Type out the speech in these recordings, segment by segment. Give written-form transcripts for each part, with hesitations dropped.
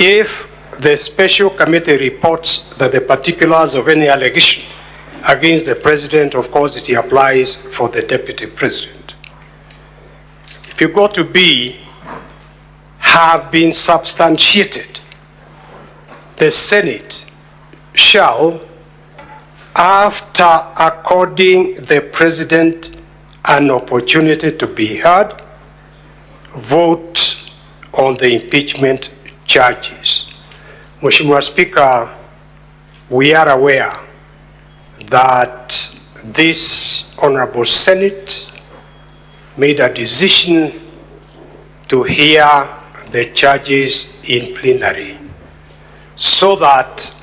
if the special committee reports that the particulars of any allegation against the president, of course it applies for the deputy president. If you go to B, have been substantiated, the Senate shall, after according the president an opportunity to be heard, vote on the impeachment charges. Mheshimiwa Speaker, we are aware that this Honorable Senate made a decision to hear the charges in plenary, so that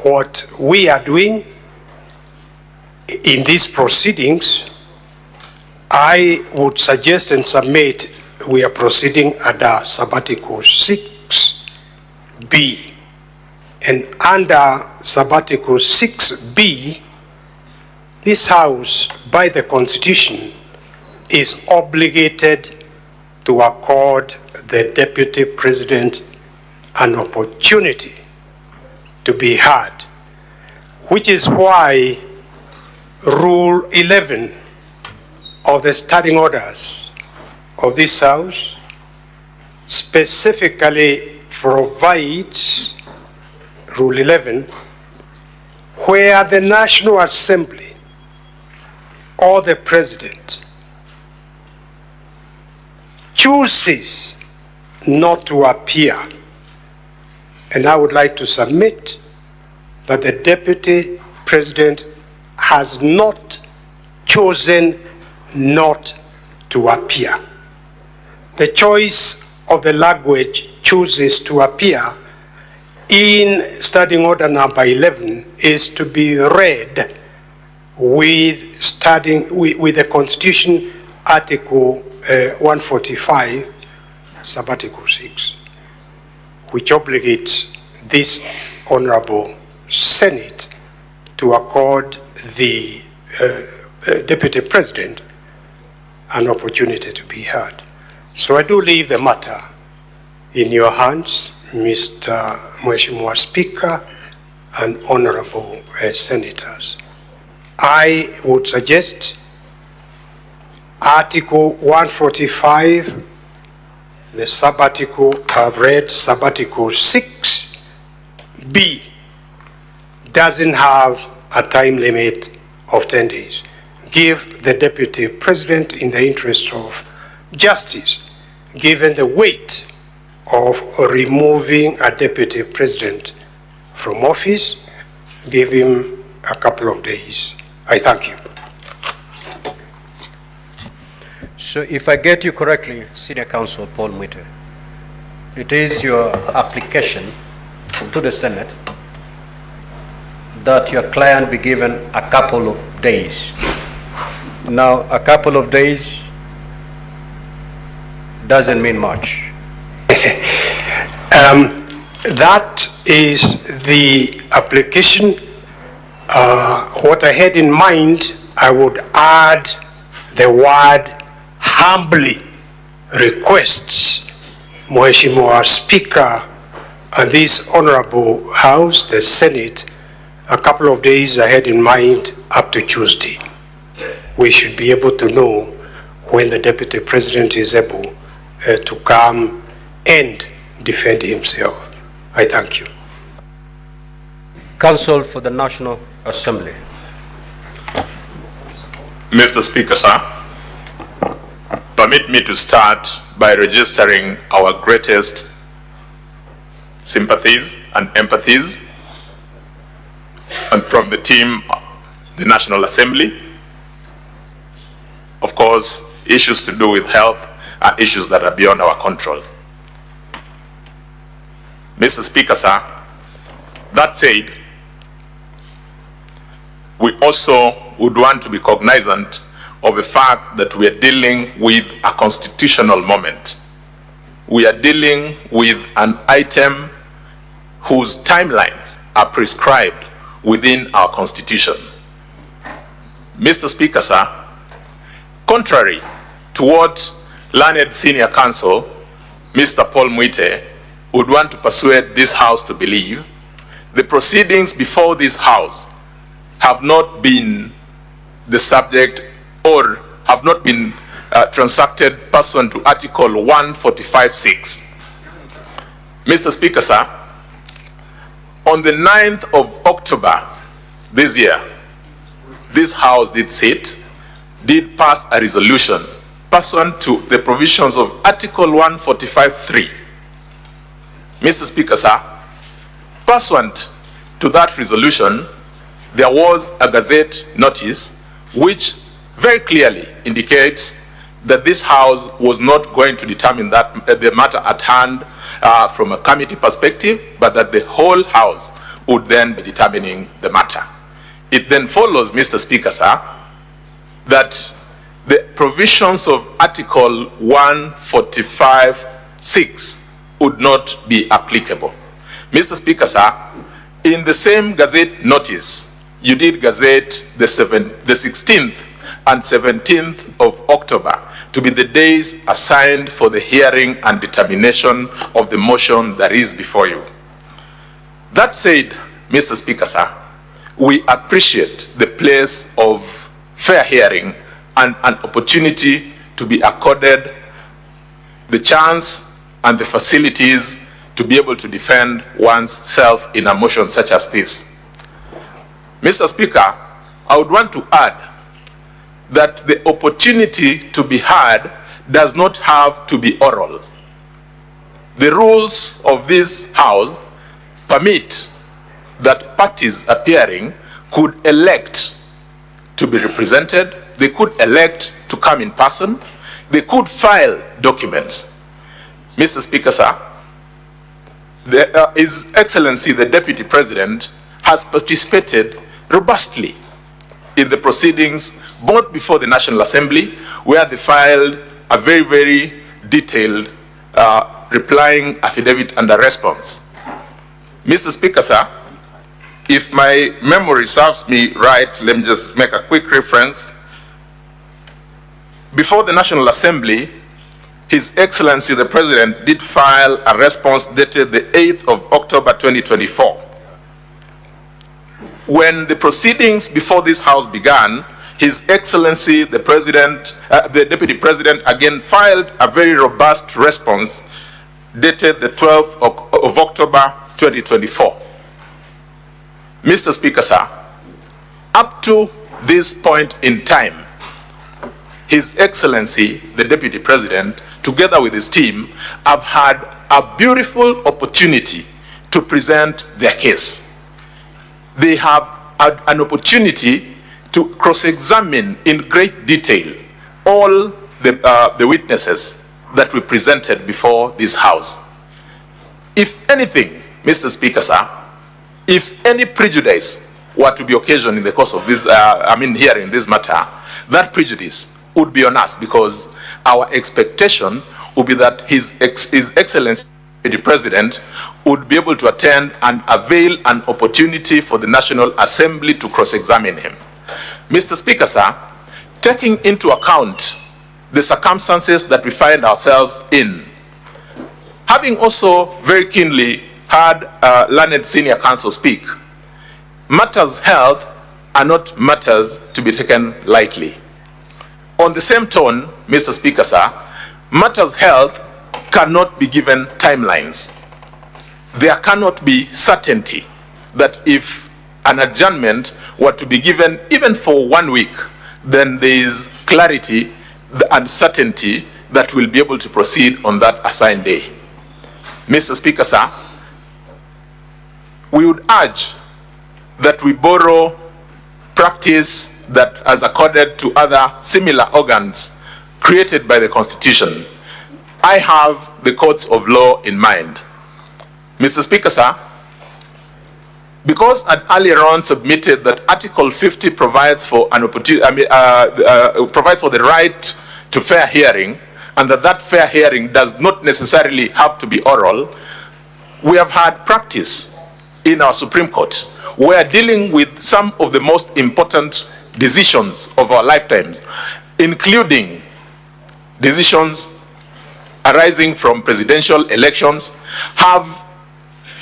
what we are doing in these proceedings, I would suggest and submit we are proceeding under sabbatical 6B. And under sabbatical 6B, this House, by the Constitution, is obligated to accord the Deputy President an opportunity to be heard, which is why Rule 11 of the standing orders of this House specifically provides, Rule 11, where the National Assembly or the President chooses not to appear. And I would like to submit that the Deputy President has not chosen not to appear. The choice of the language chooses to appear in Standing Order number 11 is to be read with the Constitution Article 145, Sabbatical 6, which obligates this Honorable Senate to accord the Deputy President an opportunity to be heard. So I do leave the matter in your hands, Mr. Mheshimiwa Speaker and Honorable Senators. I would suggest Article 145, the sabbatical, I've read sabbatical 6B, doesn't have a time limit of 10 days. Give the Deputy President, in the interest of justice, given the weight of removing a Deputy President from office, give him a couple of days. I thank you. So if I get you correctly, Senior Counsel Paul Mwite, it is your application to the Senate that your client be given a couple of days. Now, a couple of days doesn't mean much. That is the application. What I had in mind, I would add the word humbly requests Mheshimiwa Speaker and this Honorable House, the Senate, a couple of days I had in mind up to Tuesday. We should be able to know when the Deputy President is able to come and defend himself. I thank you. Counsel for the National Assembly. Mr. Speaker, sir, permit me to start by registering our greatest sympathies and empathies and from the team, the National Assembly. Of course, issues to do with health are issues that are beyond our control. Mr. Speaker, sir, that said, we also would want to be cognizant of the fact that we are dealing with a constitutional moment. We are dealing with an item whose timelines are prescribed within our Constitution. Mr. Speaker, sir, contrary to what learned Senior Counsel, Mr. Paul Mwite, would want to persuade this House to believe, the proceedings before this House have not been the subject or have not been transacted pursuant to Article 145(6). Mr. Speaker, sir, on the 9th of October this year, this House did sit, did pass a resolution pursuant to the provisions of Article 145(3). Mr. Speaker, sir, pursuant to that resolution, there was a Gazette notice which very clearly indicates that this House was not going to determine that the matter at hand from a committee perspective, but that the whole House would then be determining the matter. It then follows, Mr. Speaker, sir, that the provisions of Article 145(6) would not be applicable. Mr. Speaker, sir, in the same Gazette notice, you did gazette the 16th and 17th of October to be the days assigned for the hearing and determination of the motion that is before you. That said, Mr. Speaker, sir, we appreciate the place of fair hearing and an opportunity to be accorded the chance and the facilities to be able to defend one's self in a motion such as this. Mr. Speaker, I would want to add that the opportunity to be heard does not have to be oral. The rules of this House permit that parties appearing could elect to be represented, they could elect to come in person, they could file documents. Mr. Speaker, sir, His Excellency the Deputy President has participated robustly in the proceedings both before the National Assembly, where they filed a very, very detailed replying affidavit and a response. Mr. Speaker, sir, if my memory serves me right, let me just make a quick reference. Before the National Assembly, His Excellency the President did file a response dated the 8th of October 2024. When the proceedings before this House began, His Excellency the President, the Deputy President again filed a very robust response dated the 12th of October 2024. Mr. Speaker, sir, up to this point in time, His Excellency the Deputy President, together with his team, have had a beautiful opportunity to present their case. They have had an opportunity to cross-examine in great detail all the witnesses that we presented before this House. If anything, Mr. Speaker, sir, if any prejudice were to be occasioned in the course of this, hearing this matter, that prejudice would be on us, because our expectation would be that His Excellency the President would be able to attend and avail an opportunity for the National Assembly to cross-examine him. Mr. Speaker, sir, taking into account the circumstances that we find ourselves in, having also very keenly heard learned senior counsel speak, matters held are not matters to be taken lightly. On the same tone, Mr. Speaker, sir, matters held cannot be given timelines. There cannot be certainty that if an adjournment were to be given even for 1 week, then there is clarity and certainty that we'll be able to proceed on that assigned day. Mr. Speaker, sir, we would urge that we borrow practice that has accorded to other similar organs created by the Constitution. I have the courts of law in mind. Mr. Speaker, sir, because I earlier on submitted that Article 50 provides for an opportunity, provides for the right to fair hearing, and that fair hearing does not necessarily have to be oral, we have had practice in our Supreme Court where dealing with some of the most important decisions of our lifetimes, including decisions arising from presidential elections have,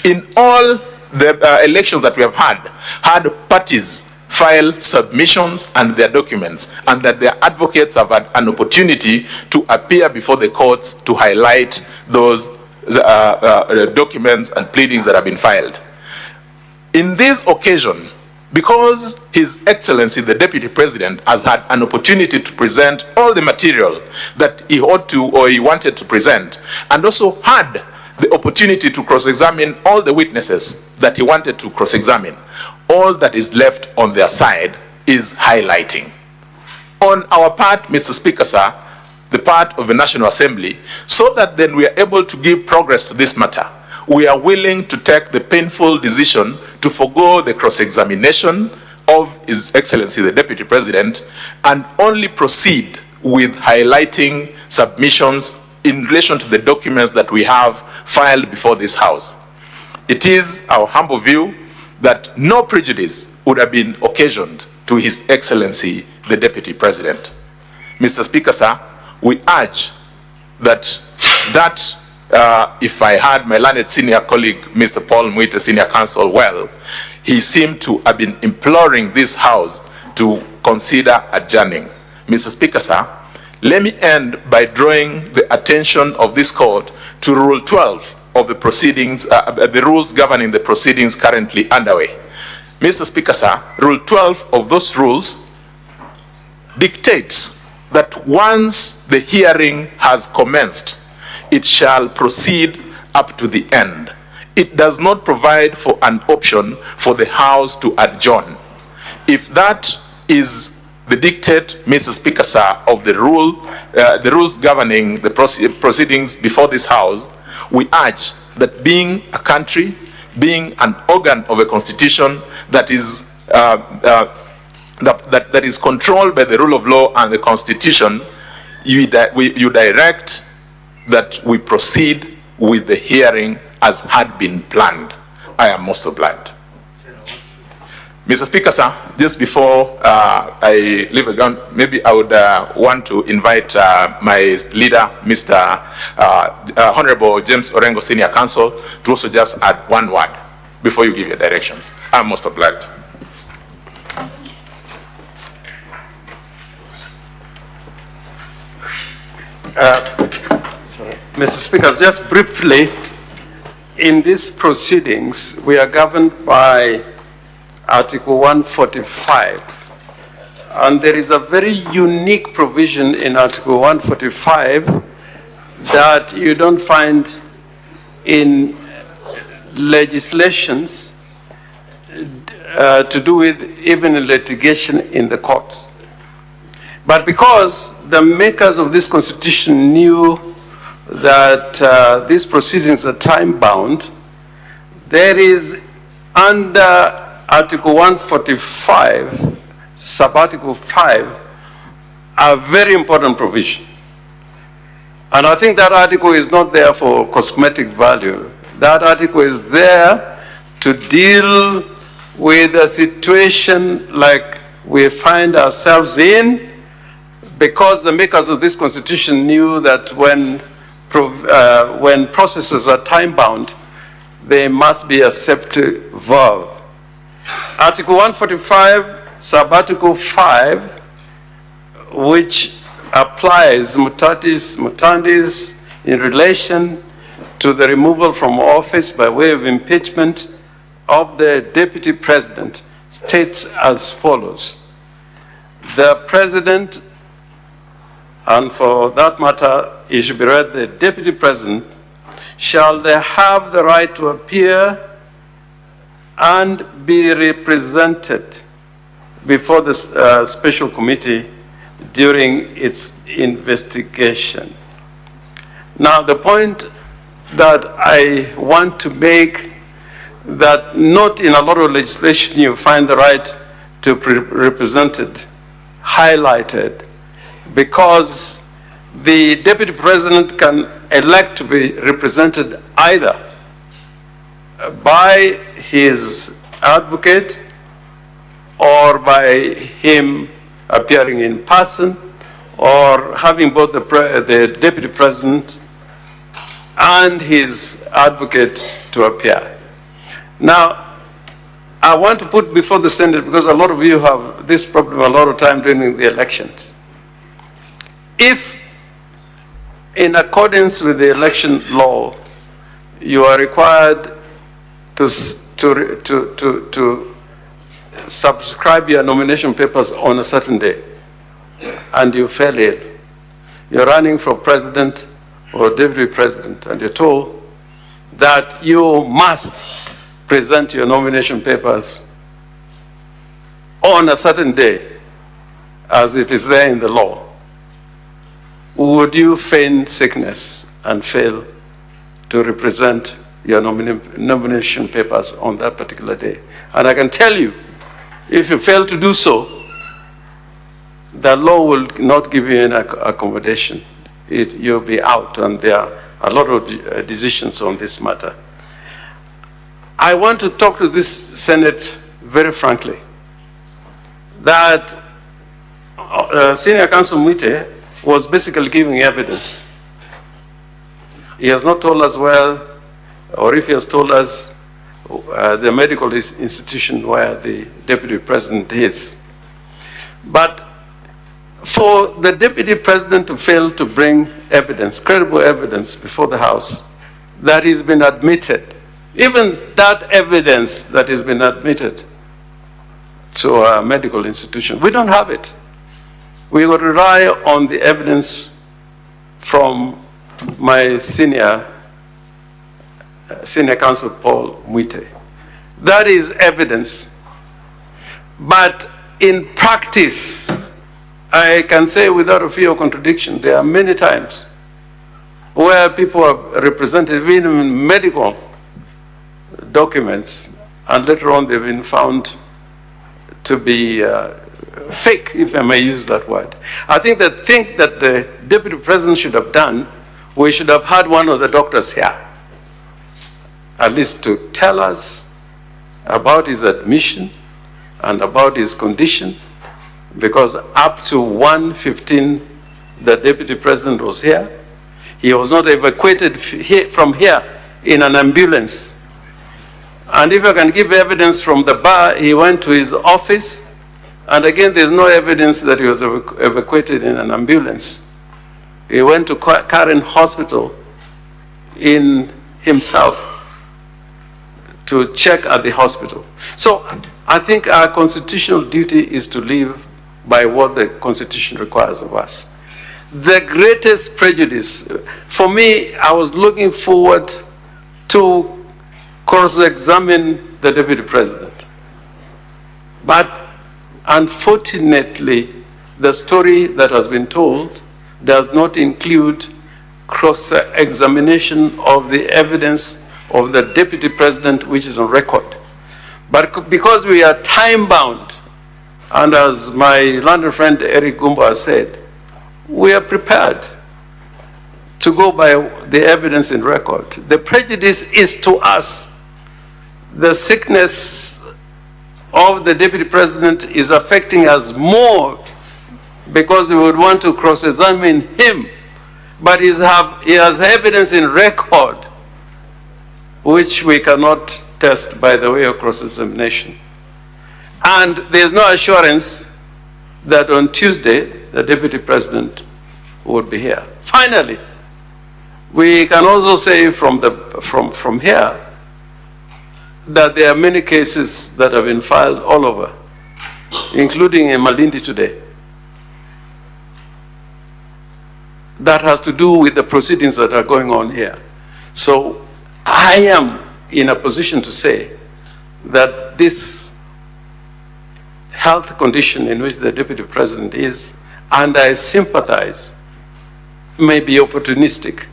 in all the elections that we have had parties file submissions and their documents, and that their advocates have had an opportunity to appear before the courts to highlight those documents and pleadings that have been filed. In this occasion, because His Excellency the Deputy President has had an opportunity to present all the material that he ought to or he wanted to present, and also had the opportunity to cross-examine all the witnesses that he wanted to cross-examine, all that is left on their side is highlighting. On our part, Mr. Speaker, sir, the part of the National Assembly, so that then we are able to give progress to this matter, we are willing to take the painful decision to forgo the cross-examination of His Excellency the Deputy President and only proceed with highlighting submissions in relation to the documents that we have filed before this House. It is our humble view that no prejudice would have been occasioned to His Excellency the Deputy President. Mr. Speaker, sir, we urge that if I had my learned senior colleague, Mr. Paul Mwite, Senior Counsel, well, he seemed to have been imploring this House to consider adjourning. Mr. Speaker, sir, let me end by drawing the attention of this court to Rule 12 of the proceedings, the rules governing the proceedings currently underway. Mr. Speaker, sir, Rule 12 of those rules dictates that once the hearing has commenced, it shall proceed up to the end. It does not provide for an option for the House to adjourn. If that is the dictate, Mr. Speaker, sir, of the rules governing the proceedings before this House, we urge that being a country, being an organ of a constitution that is that is controlled by the rule of law and the Constitution, you direct that we proceed with the hearing as had been planned. I am most obliged. Mr. Speaker, sir, just before I leave the ground, maybe I would want to invite my leader, Mr. Honorable James Orengo, Senior Counsel, to also just add one word before you give your directions. I'm most obliged. Mr. Speaker, just briefly, in these proceedings, we are governed by Article 145. And there is a very unique provision in Article 145 that you don't find in legislations to do with even litigation in the courts. But because the makers of this constitution knew that these proceedings are time-bound, there is under Article 145, sub-article 5, a very important provision. And I think that article is not there for cosmetic value. That article is there to deal with a situation like we find ourselves in, because the makers of this constitution knew that when processes are time-bound, they must be a safety valve. Article 145, sub-article 5, which applies mutatis mutandis in relation to the removal from office by way of impeachment of the Deputy President, states as follows. The President, and for that matter, it should be read, the Deputy President, shall they have the right to appear and be represented before the special committee during its investigation. Now, the point that I want to make, that not in a lot of legislation you find the right to be represented highlighted, because the Deputy President can elect to be represented either by his advocate or by him appearing in person, or having both the Deputy President and his advocate to appear. Now, I want to put before the Senate, because a lot of you have this problem a lot of time during the elections. If, in accordance with the election law, you are required to subscribe your nomination papers on a certain day, and you fail it, you're running for president or deputy president, and you're told that you must present your nomination papers on a certain day, as it is there in the law, would you feign sickness and fail to represent your nomination papers on that particular day? And I can tell you, if you fail to do so, the law will not give you any accommodation. You'll be out, and there are a lot of decisions on this matter. I want to talk to this Senate very frankly, that Senior Counsel Mwite was basically giving evidence. He has not told us where, or if he has told us, the medical institution where the deputy president is. But for the deputy president to fail to bring evidence, credible evidence before the House that has been admitted, even that evidence that has been admitted to a medical institution, we don't have it. We will rely on the evidence from my senior counsel, Paul Mwite. That is evidence. But in practice, I can say without a fear of contradiction, there are many times where people are represented even in medical documents, and later on they've been found to be fake, if I may use that word. I think the thing that the deputy president should have done, we should have had one of the doctors here, at least to tell us about his admission and about his condition, because up to 1:15, the deputy president was here. He was not evacuated from here in an ambulance. And if I can give evidence from the bar, he went to his office, and again, there's no evidence that he was evacuated in an ambulance. He went to Karen Hospital in himself to check at the hospital. So I think our constitutional duty is to live by what the Constitution requires of us. The greatest prejudice, for me, I was looking forward to cross-examine the deputy president. But unfortunately, the story that has been told does not include cross-examination of the evidence of the deputy president, which is on record. But because we are time-bound, and as my London friend Eric Gumba said, we are prepared to go by the evidence in record. The prejudice is to us. The sickness of the deputy president is affecting us more because we would want to cross-examine him. But he has evidence in record which we cannot test by the way of cross-examination. And there's no assurance that on Tuesday, the deputy president would be here. Finally, we can also say from here that there are many cases that have been filed all over, including in Malindi today, that has to do with the proceedings that are going on here. So I am in a position to say that this health condition in which the deputy president is, and I sympathize, may be opportunistic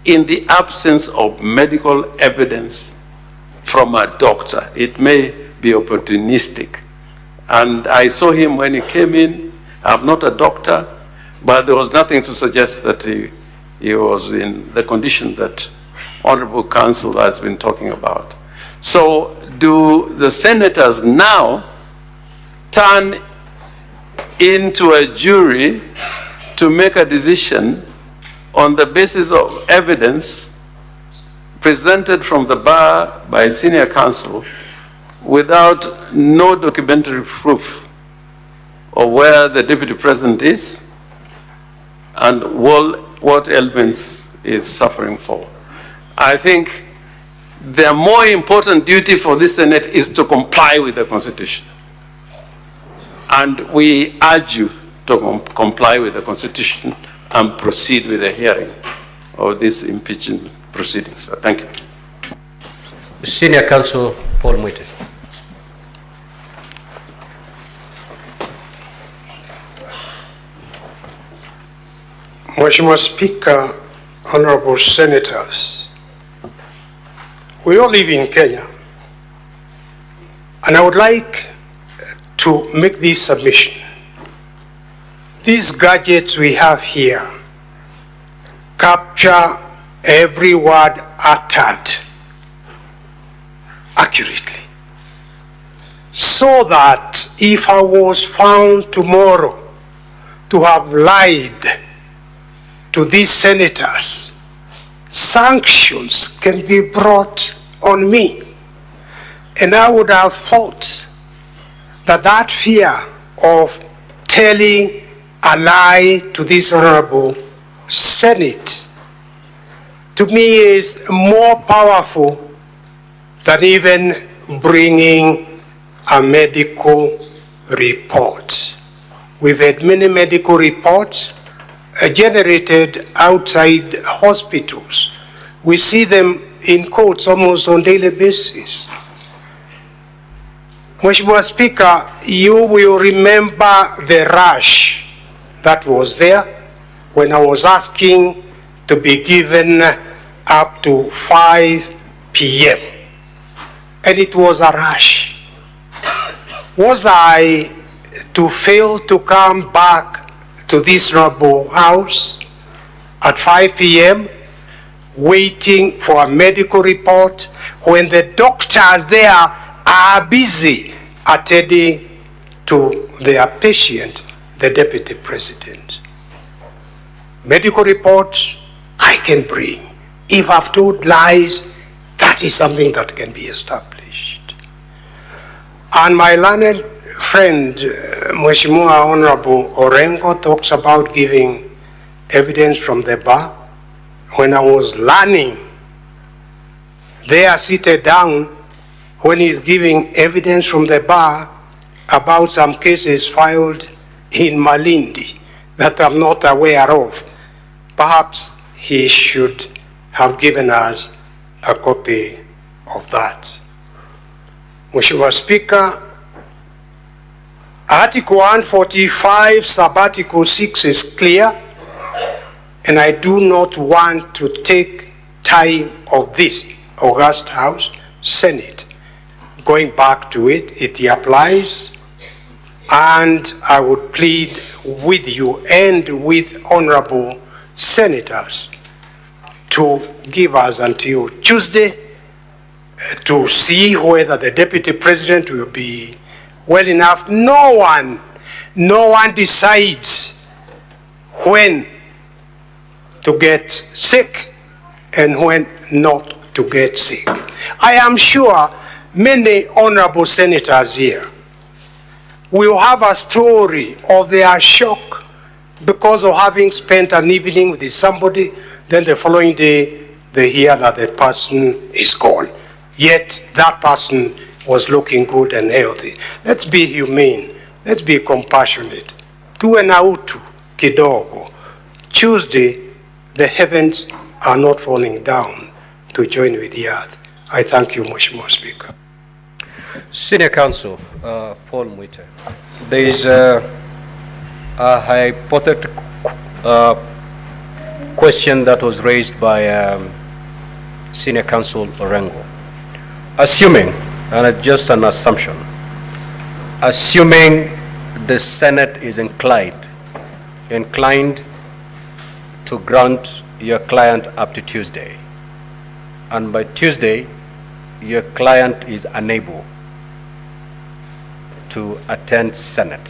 in the absence of medical evidence from a doctor. It may be opportunistic. And I saw him when he came in. I'm not a doctor, but there was nothing to suggest that he was in the condition that Honorable Counsel has been talking about. So do the senators now turn into a jury to make a decision on the basis of evidence presented from the bar by senior counsel without no documentary proof of where the deputy president is and what elements is suffering for. I think the more important duty for this Senate is to comply with the Constitution. And we urge you to comply with the Constitution and proceed with the hearing of this impeachment proceedings. Thank you. Senior Counsel Paul Mwite. Mheshimiwa Speaker, honorable senators, we all live in Kenya, and I would like to make this submission. These gadgets we have here capture every word uttered accurately, so that if I was found tomorrow to have lied to these senators, sanctions can be brought on me. And I would have thought that that fear of telling a lie to this honorable Senate, to me, is more powerful than even bringing a medical report. We've had many medical reports generated outside hospitals. We see them in courts almost on a daily basis. Mheshimiwa Speaker, you will remember the rush that was there when I was asking to be given up to 5 p.m. And it was a rush. Was I to fail to come back to this noble house at 5 p.m. waiting for a medical report when the doctors there are busy attending to their patient, the deputy president? Medical reports I can bring. If I've told lies, that is something that can be established. And my learned friend, Mheshimiwa Honorable Orengo, talks about giving evidence from the bar. When I was learning, they are seated down when he's giving evidence from the bar about some cases filed in Malindi that I'm not aware of. Perhaps he should have given us a copy of that. Mheshimiwa Speaker, Article 145, Sub-Article 6 is clear, and I do not want to take time of this august House, Senate. Going back to it, it applies, and I would plead with you and with honorable senators to give us until Tuesday to see whether the deputy president will be well enough. No one decides when to get sick and when not to get sick. I am sure many honorable senators here will have a story of their shock because of having spent an evening with somebody, then the following day they hear that the person is gone. Yet that person was looking good and healthy. Let's be humane. Let's be compassionate. Tuwe na utu kidogo. Tuesday, the heavens are not falling down to join with the earth. I thank you, Mheshimiwa Speaker. Senior Counsel Paul Mwite. There is a hypothetical question that was raised by Senior Counsel Orengo. Assuming, and just an assumption, assuming the Senate is inclined to grant your client up to Tuesday, and by Tuesday your client is unable to attend Senate,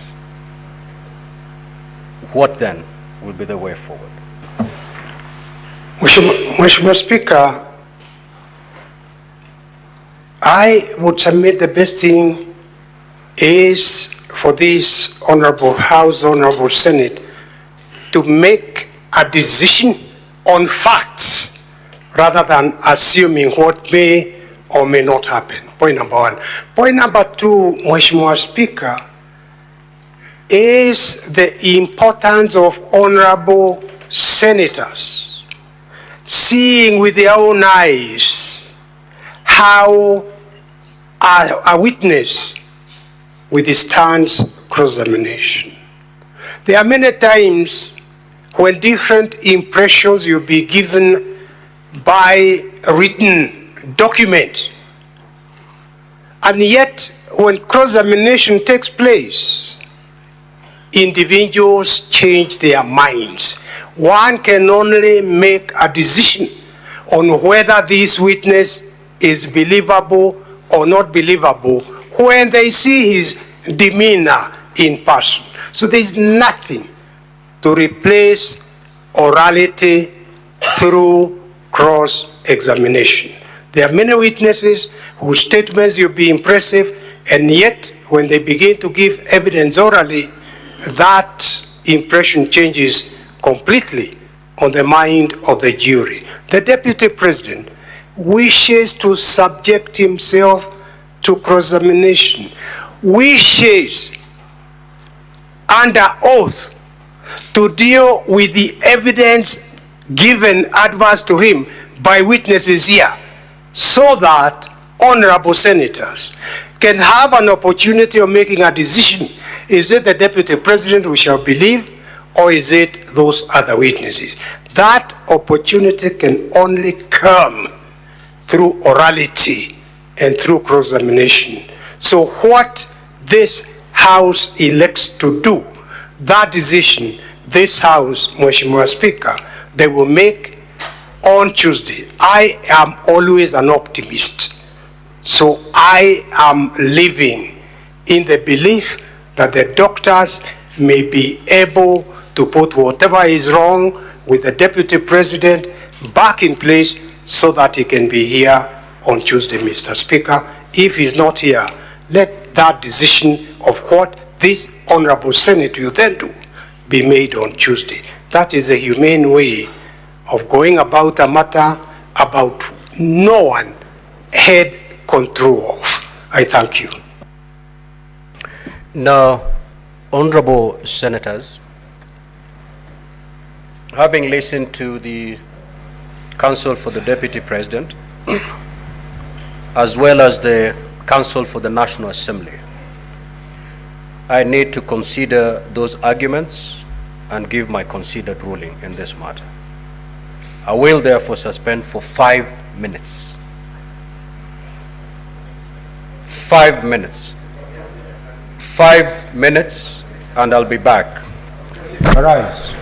what then will be the way forward? Mheshimiwa Speaker, I would submit the best thing is for this Honorable House, Honorable Senate, to make a decision on facts rather than assuming what may or may not happen. Point number one. Point number two, Mheshimiwa Speaker, is the importance of honorable senators seeing with their own eyes how a witness withstands cross-examination. There are many times when different impressions you'll be given by a written document, and yet when cross-examination takes place, individuals change their minds. One can only make a decision on whether this witness is believable or not believable when they see his demeanor in person. So there's nothing to replace orality through cross-examination. There are many witnesses whose statements will be impressive, and yet when they begin to give evidence orally, that impression changes completely on the mind of the jury. The Deputy President wishes to subject himself to cross-examination, wishes under oath to deal with the evidence given adverse to him by witnesses here, so that honorable senators can have an opportunity of making a decision. Is it the Deputy President we shall believe, or is it those other witnesses? That opportunity can only come through orality and through cross-examination. So what this House elects to do, that decision, this House, Mheshimiwa Speaker, they will make on Tuesday. I am always an optimist. So I am living in the belief that the doctors may be able to put whatever is wrong with the Deputy President back in place so that he can be here on Tuesday, Mr. Speaker. If he's not here, let that decision of what this Honorable Senate will then do be made on Tuesday. That is a humane way of going about a matter about no one had control of. I thank you. Now, honorable senators, having listened to the counsel for the Deputy President, as well as the counsel for the National Assembly, I need to consider those arguments and give my considered ruling in this matter. I will therefore suspend for 5 minutes. 5 minutes. 5 minutes, and I'll be back. Arise.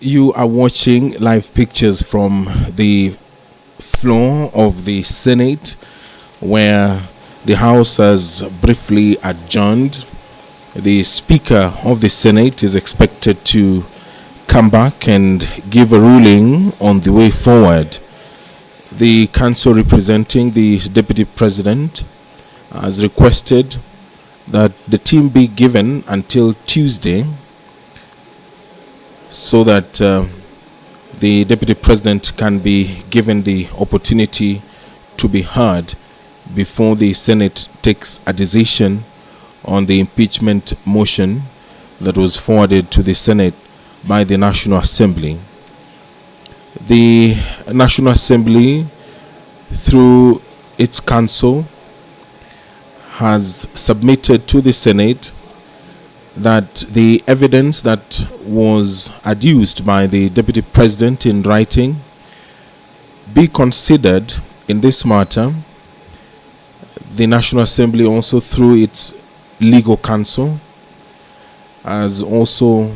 You are watching live pictures from the floor of the Senate, where the House has briefly adjourned. The Speaker of the Senate is expected to come back and give a ruling on the way forward. The council representing the Deputy President has requested that the team be given until Tuesday, so that the Deputy President can be given the opportunity to be heard before the Senate takes a decision on the impeachment motion that was forwarded to the Senate by the National Assembly. The National Assembly, through its council, has submitted to the Senate that the evidence that was adduced by the Deputy President in writing be considered in this matter. The National Assembly, also through its legal counsel, has also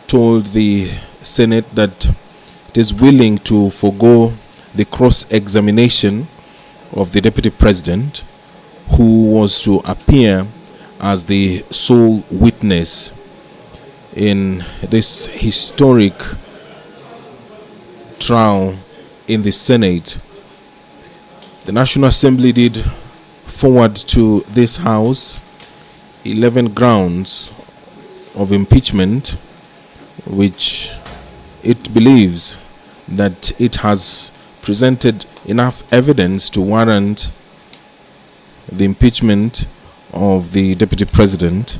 told the Senate that it is willing to forego the cross-examination of the Deputy President, who was to appear as the sole witness in this historic trial in the Senate. The National Assembly did forward to this House 11 grounds of impeachment, which it believes that it has presented enough evidence to warrant the impeachment of the Deputy President.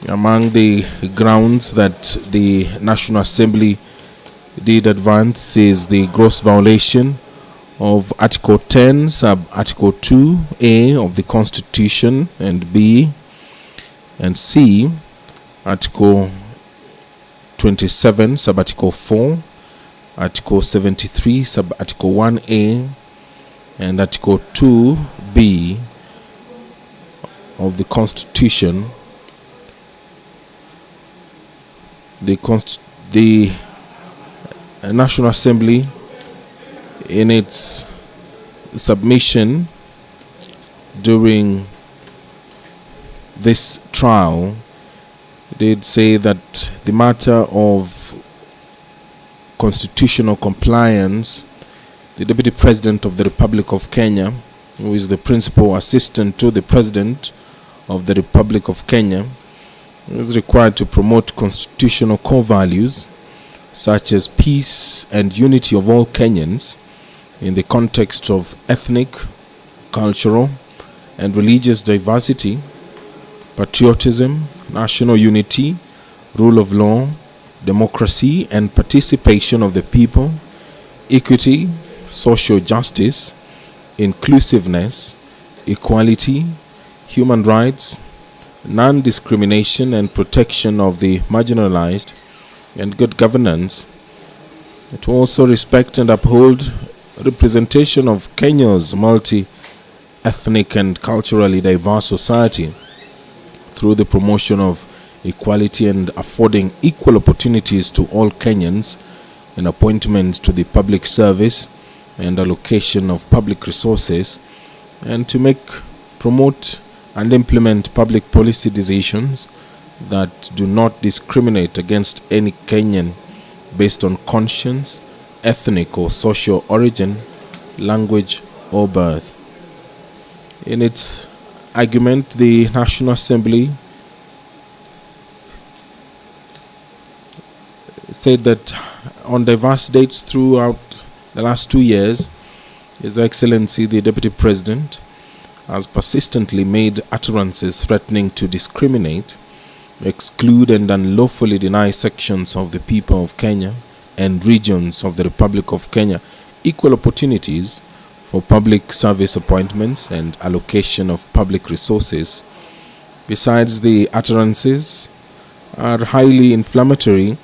Among the grounds that the National Assembly did advance is the gross violation of Article 10, Sub-Article 2A of the Constitution, and B and C, Article 27, Sub-Article 4, Article 73, Sub-Article 1A, and Article 2B of the Constitution. The National Assembly, in its submission during this trial, did say that the matter of constitutional compliance, the Deputy President of the Republic of Kenya, who is the principal assistant to the President of the Republic of Kenya, is required to promote constitutional core values such as peace and unity of all Kenyans in the context of ethnic, cultural, and religious diversity, patriotism, national unity, rule of law, democracy and participation of the people, equity, social justice, inclusiveness, equality, human rights, non-discrimination and protection of the marginalized, and good governance. It will also respect and uphold representation of Kenya's multi-ethnic and culturally diverse society through the promotion of equality and affording equal opportunities to all Kenyans in appointments to the public service and allocation of public resources, and to promote and implement public policy decisions that do not discriminate against any Kenyan based on conscience, ethnic or social origin, language or birth. In its argument, the National Assembly said that on diverse dates throughout the last 2 years, His Excellency the Deputy President has persistently made utterances threatening to discriminate, exclude and unlawfully deny sections of the people of Kenya and regions of the Republic of Kenya equal opportunities for public service appointments and allocation of public resources. Besides, the utterances are highly inflammatory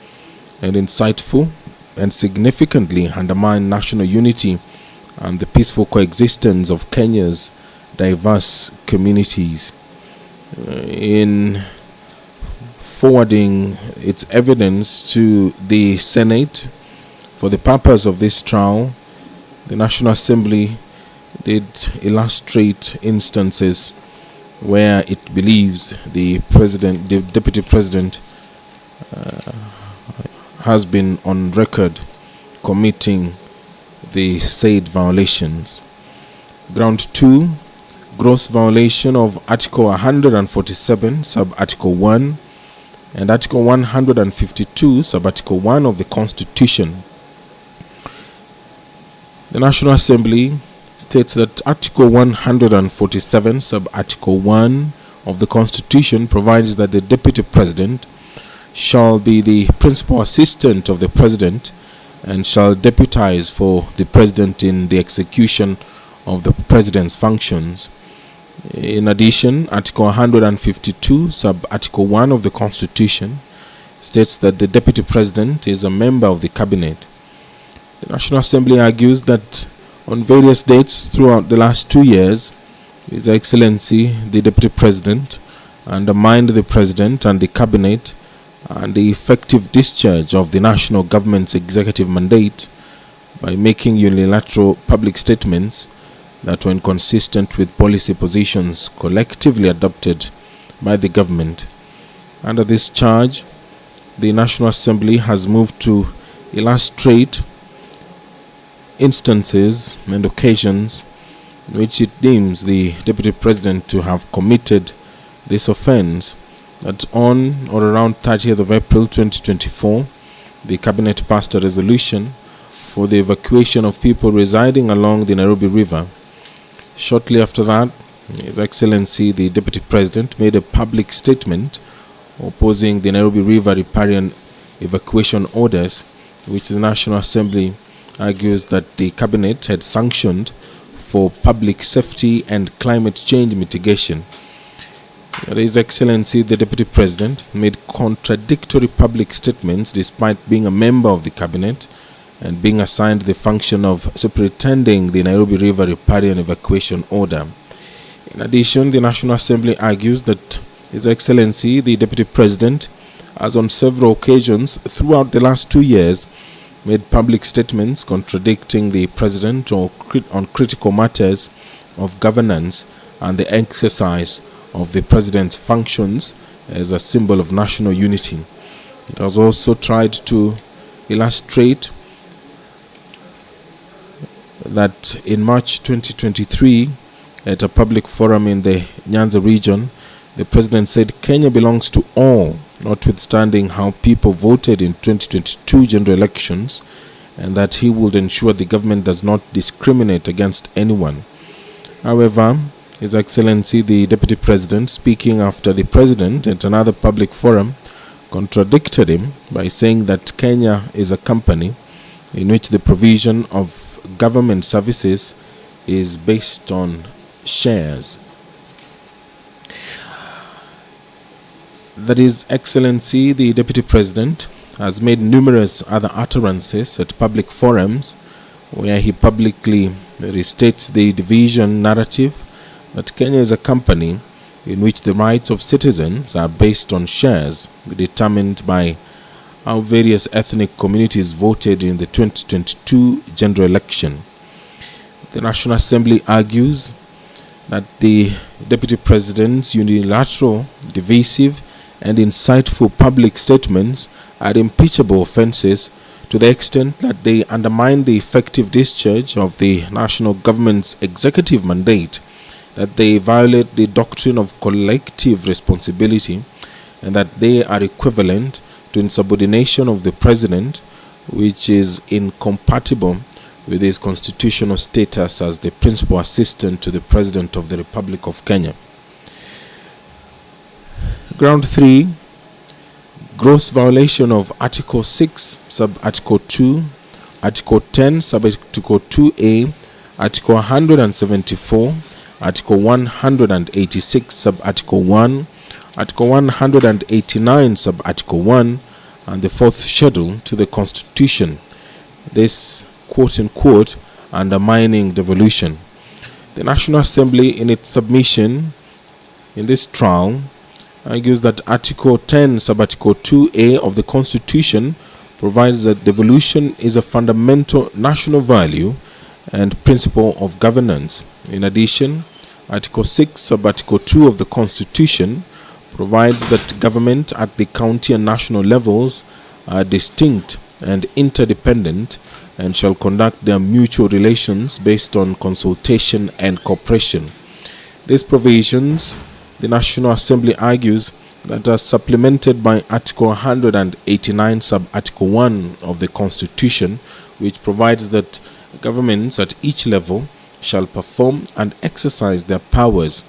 and insightful and significantly undermine national unity and the peaceful coexistence of Kenya's diverse communities. In forwarding its evidence to the Senate for the purpose of this trial, the National Assembly did illustrate instances where it believes the deputy president has been on record committing the said violations. Ground 2, gross violation of Article 147, Sub-Article 1, and Article 152, Sub-Article 1 of the Constitution. The National Assembly states that Article 147, Sub-Article 1 of the Constitution provides that the Deputy President shall be the principal assistant of the President and shall deputize for the President in the execution of the President's functions. In addition, Article 152, Sub-Article 1 of the Constitution states that the Deputy President is a member of the Cabinet. The National Assembly argues that on various dates throughout the last 2 years, His Excellency the Deputy President undermined the President and the Cabinet and the effective discharge of the national government's executive mandate by making unilateral public statements that were inconsistent with policy positions collectively adopted by the government. Under this charge, the National Assembly has moved to illustrate instances and occasions in which it deems the Deputy President to have committed this offence. That on or around 30th of April 2024, the Cabinet passed a resolution for the evacuation of people residing along the Nairobi River. Shortly after that, His Excellency the Deputy President made a public statement opposing the Nairobi River riparian evacuation orders, which the National Assembly argues that the Cabinet had sanctioned for public safety and climate change mitigation. His Excellency the Deputy President made contradictory public statements despite being a member of the Cabinet and being assigned the function of superintending the Nairobi River riparian evacuation order. In addition, the National Assembly argues that His Excellency the Deputy President has on several occasions throughout the last 2 years made public statements contradicting the President on critical matters of governance and the exercise of the President's functions as a symbol of national unity. It has also tried to illustrate that in March 2023, at a public forum in the Nyanza region, the President said Kenya belongs to all, notwithstanding how people voted in 2022 general elections, and that he would ensure the government does not discriminate against anyone. However, His Excellency the Deputy President, speaking after the President at another public forum, contradicted him by saying that Kenya is a company in which the provision of government services is based on shares. That His Excellency the Deputy President has made numerous other utterances at public forums where he publicly restates the division narrative that Kenya is a company in which the rights of citizens are based on shares determined by how various ethnic communities voted in the 2022 general election. The National Assembly argues that the Deputy President's unilateral, divisive, and insightful public statements are impeachable offences to the extent that they undermine the effective discharge of the national government's executive mandate, that they violate the doctrine of collective responsibility, and that they are equivalent to insubordination of the President, which is incompatible with his constitutional status as the principal assistant to the President of the Republic of Kenya. Ground 3, gross violation of Article 6, Sub-Article 2, Article 10, Sub-Article 2A, Article 174, Article 186, Sub-Article 1, Article 189, Sub-Article 1, and the 4th Schedule to the Constitution. This, quote-unquote, undermining devolution. The National Assembly, in its submission in this trial, argues that Article 10, Sub-Article 2A of the Constitution provides that devolution is a fundamental national value and principle of governance. In addition, Article 6, Sub-Article 2 of the Constitution provides that government at the county and national levels are distinct and interdependent and shall conduct their mutual relations based on consultation and cooperation. These provisions, the National Assembly argues, that are supplemented by Article 189 Sub-Article 1 of the Constitution, which provides that governments at each level shall perform and exercise their powers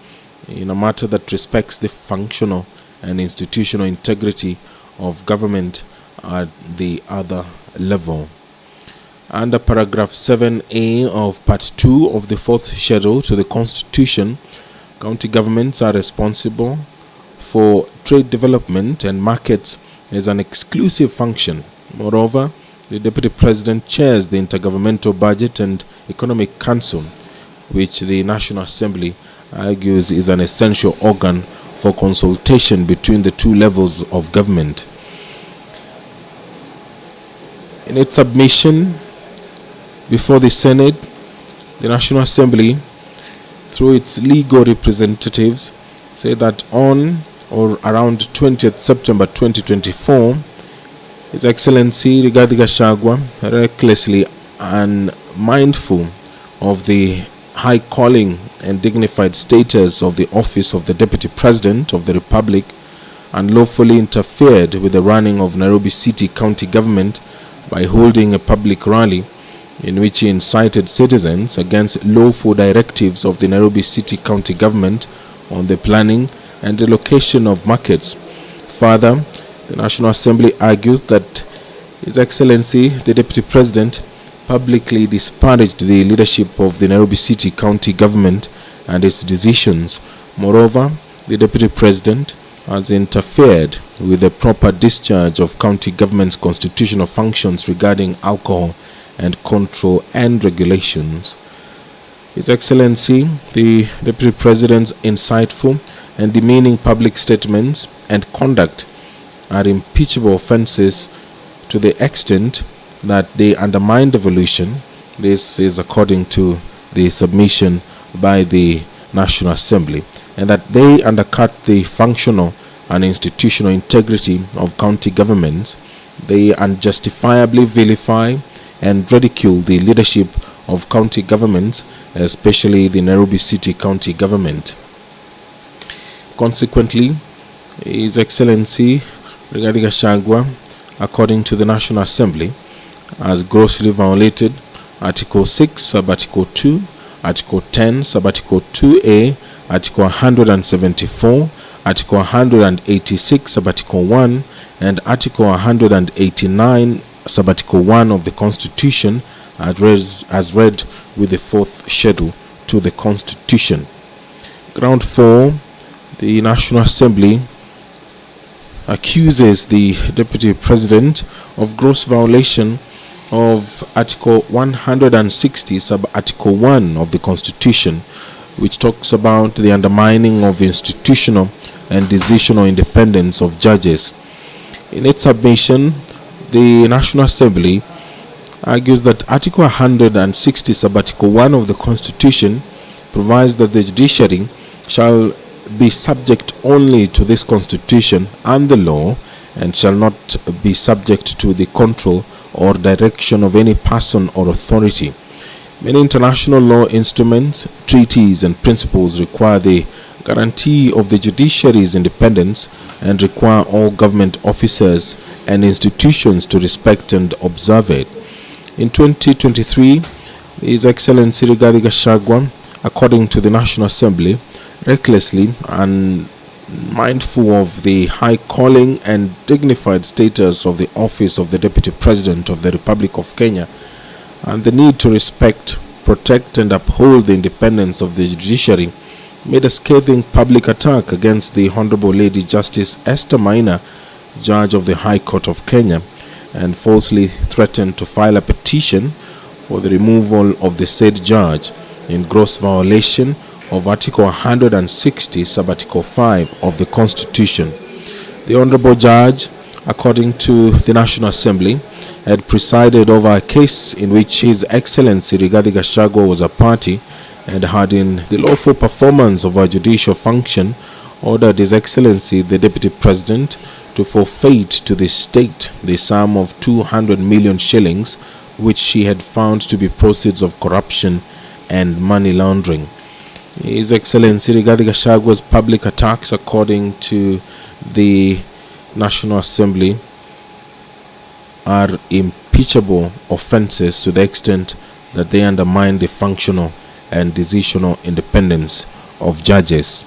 in a matter that respects the functional and institutional integrity of government at the other level. Under paragraph 7A of part 2 of the 4th schedule to the Constitution, county governments are responsible for trade development and markets as an exclusive function. Moreover, the Deputy President chairs the Intergovernmental Budget and Economic Council, which the National Assembly argues is an essential organ for consultation between the two levels of government. In its submission before the Senate, the National Assembly, through its legal representatives, say that on or around 20th September 2024, His Excellency Rigathi Gachagua, recklessly unmindful of the high calling and dignified status of the office of the Deputy President of the Republic, unlawfully interfered with the running of Nairobi City County Government by holding a public rally in which he incited citizens against lawful directives of the Nairobi City County Government on the planning and the location of markets. Further, the National Assembly argues that His Excellency the Deputy President publicly disparaged the leadership of the Nairobi City County Government and its decisions. Moreover, the Deputy President has interfered with the proper discharge of county government's constitutional functions regarding alcohol and control and regulations. His Excellency the Deputy President's insightful and demeaning public statements and conduct are impeachable offenses to the extent that they undermine devolution. This is according to the submission by the National Assembly, and that they undercut the functional and institutional integrity of county governments. They unjustifiably vilify and ridicule the leadership of county governments, especially the Nairobi City County Government. Consequently, His Excellency Rigathi Gachagua, according to the National Assembly, has grossly violated Article 6, Sub-Article 2, Article 10, Sub-Article 2A, Article 174, Article 186, Sub-Article 1, and Article 189, Sub-Article 1 of the Constitution, as read with the 4th schedule to the Constitution. Ground 4, the National Assembly accuses the Deputy President of gross violation of Article 160, Sub-Article 1 of the Constitution, which talks about the undermining of institutional and decisional independence of judges. In its submission, the National Assembly argues that Article 160, Sub-Article 1 of the Constitution provides that the judiciary shall be subject only to this Constitution and the law, and shall not be subject to the control or direction of any person or authority. Many international law instruments, treaties, and principles require the guarantee of the judiciary's independence and require all government officers and institutions to respect and observe it. In 2023, His Excellency Rigathi Gachagua, according to the National Assembly, recklessly and mindful of the high calling and dignified status of the office of the Deputy President of the Republic of Kenya, and the need to respect, protect, and uphold the independence of the judiciary, made a scathing public attack against the Honorable Lady Justice Esther Maina, Judge of the High Court of Kenya, and falsely threatened to file a petition for the removal of the said judge in gross violation of Article 160, Sub-Article 5 of the Constitution. The Honorable Judge, according to the National Assembly, had presided over a case in which His Excellency Rigathi Gachagua was a party and had, in the lawful performance of a judicial function, ordered His Excellency the Deputy President to forfeit to the state the sum of 200 million shillings, which she had found to be proceeds of corruption and money laundering. His Excellency Rigathi Gachagua's public attacks, according to the National Assembly, are impeachable offences to the extent that they undermine the functional and decisional independence of judges.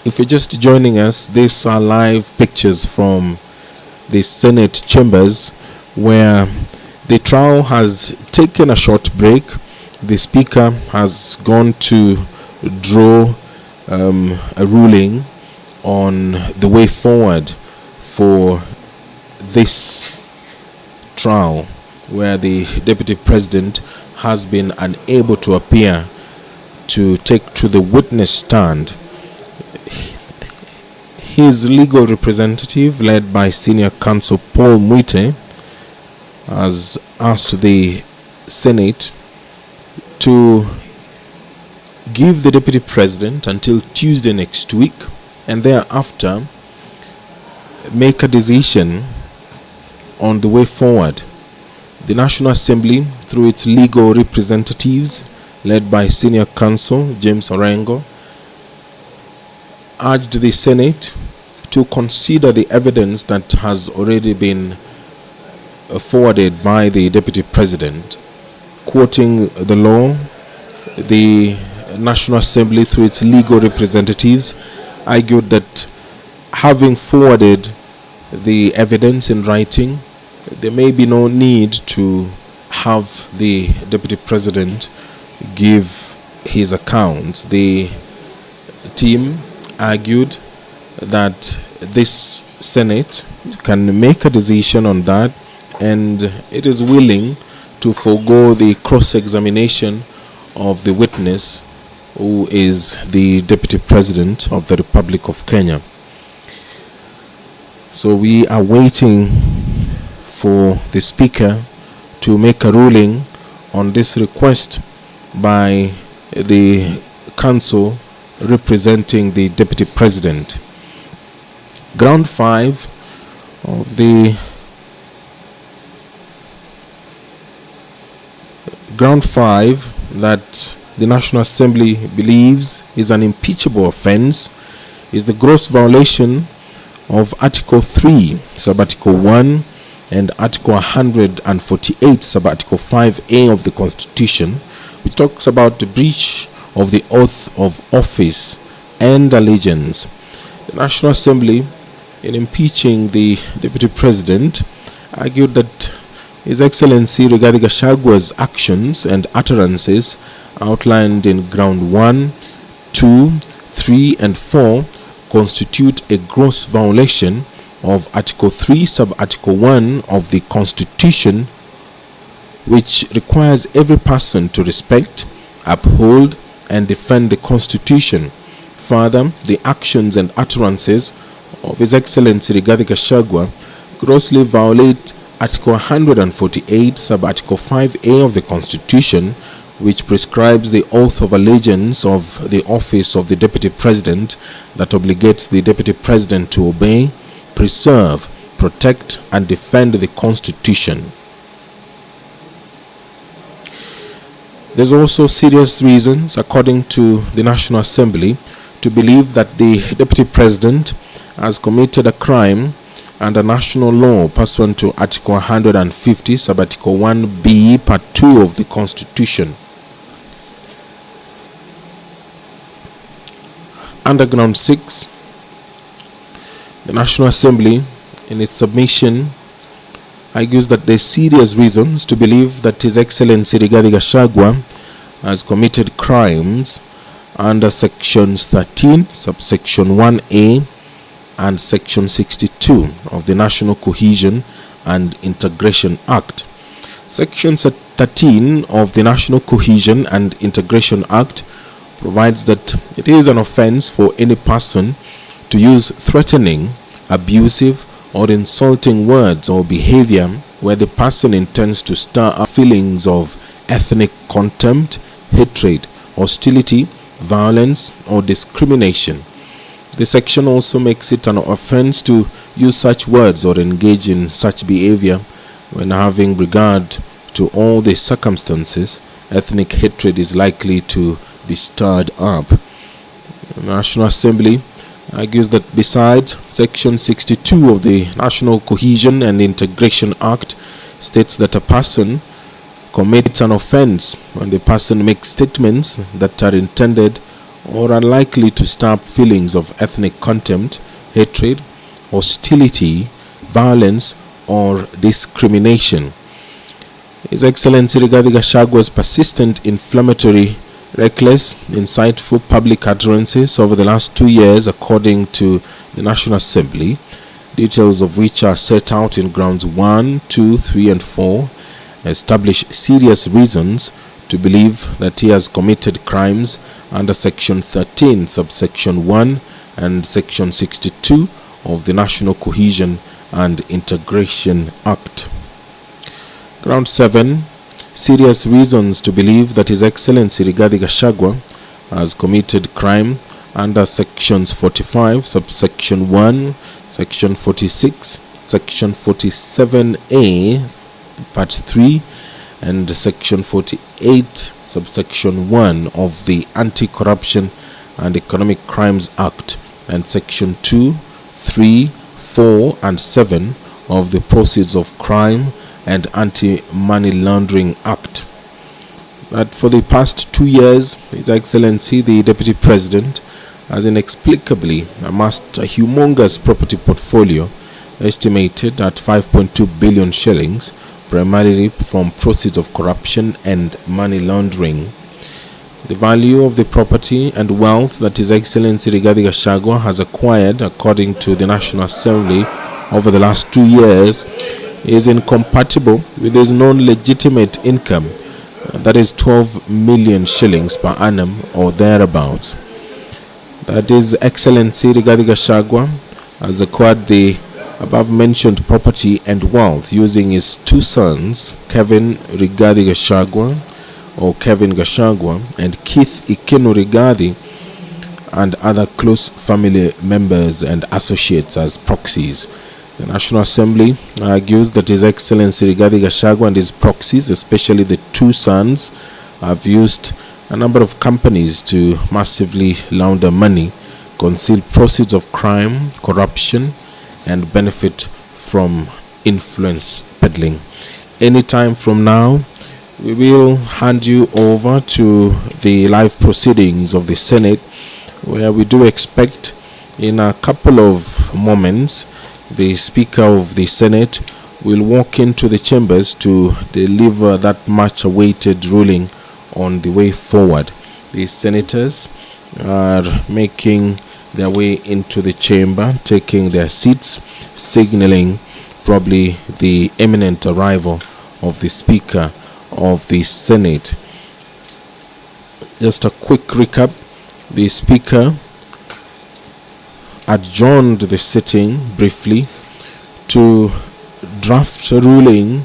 If you're just joining us, these are live pictures from the Senate chambers where the trial has taken a short break. The Speaker has gone to draw a ruling on the way forward for this trial, where the Deputy President has been unable to appear to take to the witness stand. His legal representative, led by Senior Counsel Paul Mwite, has asked the Senate to give the Deputy President until Tuesday next week and thereafter make a decision on the way forward. The National Assembly, through its legal representatives, led by Senior Counsel James Orengo, urged the Senate to consider the evidence that has already been forwarded by the Deputy President. Quoting the law, the National Assembly, through its legal representatives, argued that having forwarded the evidence in writing, there may be no need to have the Deputy President give his accounts. The team argued that this Senate can make a decision on that, and it is willing to forego the cross-examination of the witness, who is the Deputy President of the Republic of Kenya. So we are waiting for the Speaker to make a ruling on this request by the Council representing the Deputy President. Ground 5 of the that the National Assembly believes is an impeachable offence is the gross violation of Article 3, Sub-Article 1 and Article 148, Sub-Article 5A of the Constitution, which talks about the breach of the oath of office and allegiance. The National Assembly, in impeaching the Deputy President, argued that His Excellency Rigathi Gachagua's actions and utterances outlined in Ground 1, 2, 3 and 4 constitute a gross violation of Article 3, Sub-Article 1 of the Constitution, which requires every person to respect, uphold and defend the Constitution. Further, the actions and utterances of His Excellency Rigathi Gachagua grossly violate Article 148, Sub-Article 5A of the Constitution, which prescribes the oath of allegiance of the office of the Deputy President that obligates the Deputy President to obey, preserve, protect and defend the Constitution. There's also serious reasons, according to the National Assembly, to believe that the Deputy President has committed a crime under national law pursuant to Article 150, Sub-Article 1B, Part 2 of the Constitution. Under Ground 6, the National Assembly, in its submission, argues that there are serious reasons to believe that His Excellency Rigathi Gachagua has committed crimes under Sections 13, Subsection 1A and Section 62 of the National Cohesion and Integration Act. Section 13 of the National Cohesion and Integration Act provides that it is an offense for any person to use threatening, abusive, or insulting words or behavior where the person intends to stir up feelings of ethnic contempt, hatred, hostility, violence, or discrimination. The section also makes it an offense to use such words or engage in such behavior when, having regard to all the circumstances, ethnic hatred is likely to be stirred up. The National Assembly argues that besides, Section 62 of the National Cohesion and Integration Act states that a person commits an offense when the person makes statements that are intended or are likely to stir up feelings of ethnic contempt, hatred, hostility, violence, or discrimination. His Excellency Rigathi Gachagua's persistent, inflammatory, reckless, insightful public utterances over the last 2 years, according to the National Assembly, details of which are set out in grounds 1, 2, 3, and 4, establish serious reasons to believe that he has committed crimes under Section 13, subsection 1, and Section 62 of the National Cohesion and Integration Act. Ground 7. Serious reasons to believe that His Excellency Rigathi Gachagua has committed crime under Sections 45, subsection 1, Section 46, Section 47A, Part 3, and Section 48, subsection 1 of the Anti-Corruption and Economic Crimes Act, and Section 2, 3, 4, and 7 of the Proceeds of Crime and Anti-Money Laundering Act. That for the past 2 years, His Excellency the Deputy President has inexplicably amassed a humongous property portfolio estimated at 5.2 billion shillings, primarily from proceeds of corruption and money laundering. The value of the property and wealth that His Excellency Rigathi Gachagua has acquired, according to the National Assembly, over the last 2 years is incompatible with his non-legitimate income, that is 12 million shillings per annum or thereabouts. That His Excellency Rigathi Gachagua has acquired the above-mentioned property and wealth using his 2 sons, Kevin Rigathi Gachagua, or Kevin Gachagua, and Keith Ikenu Rigathi, and other close family members and associates as proxies. The National Assembly argues that His Excellency Rigathi Gachagua and his proxies, especially the 2 sons, have used a number of companies to massively launder money, conceal proceeds of crime, corruption, and benefit from influence peddling. Anytime from now, we will hand you over to the live proceedings of the Senate, where we do expect in a couple of moments the Speaker of the Senate will walk into the chambers to deliver that much awaited ruling on the way forward. The senators are making their way into the chamber, taking their seats, signaling probably the imminent arrival of the Speaker of the Senate. Just a quick recap. The Speaker adjourned the sitting briefly to draft a ruling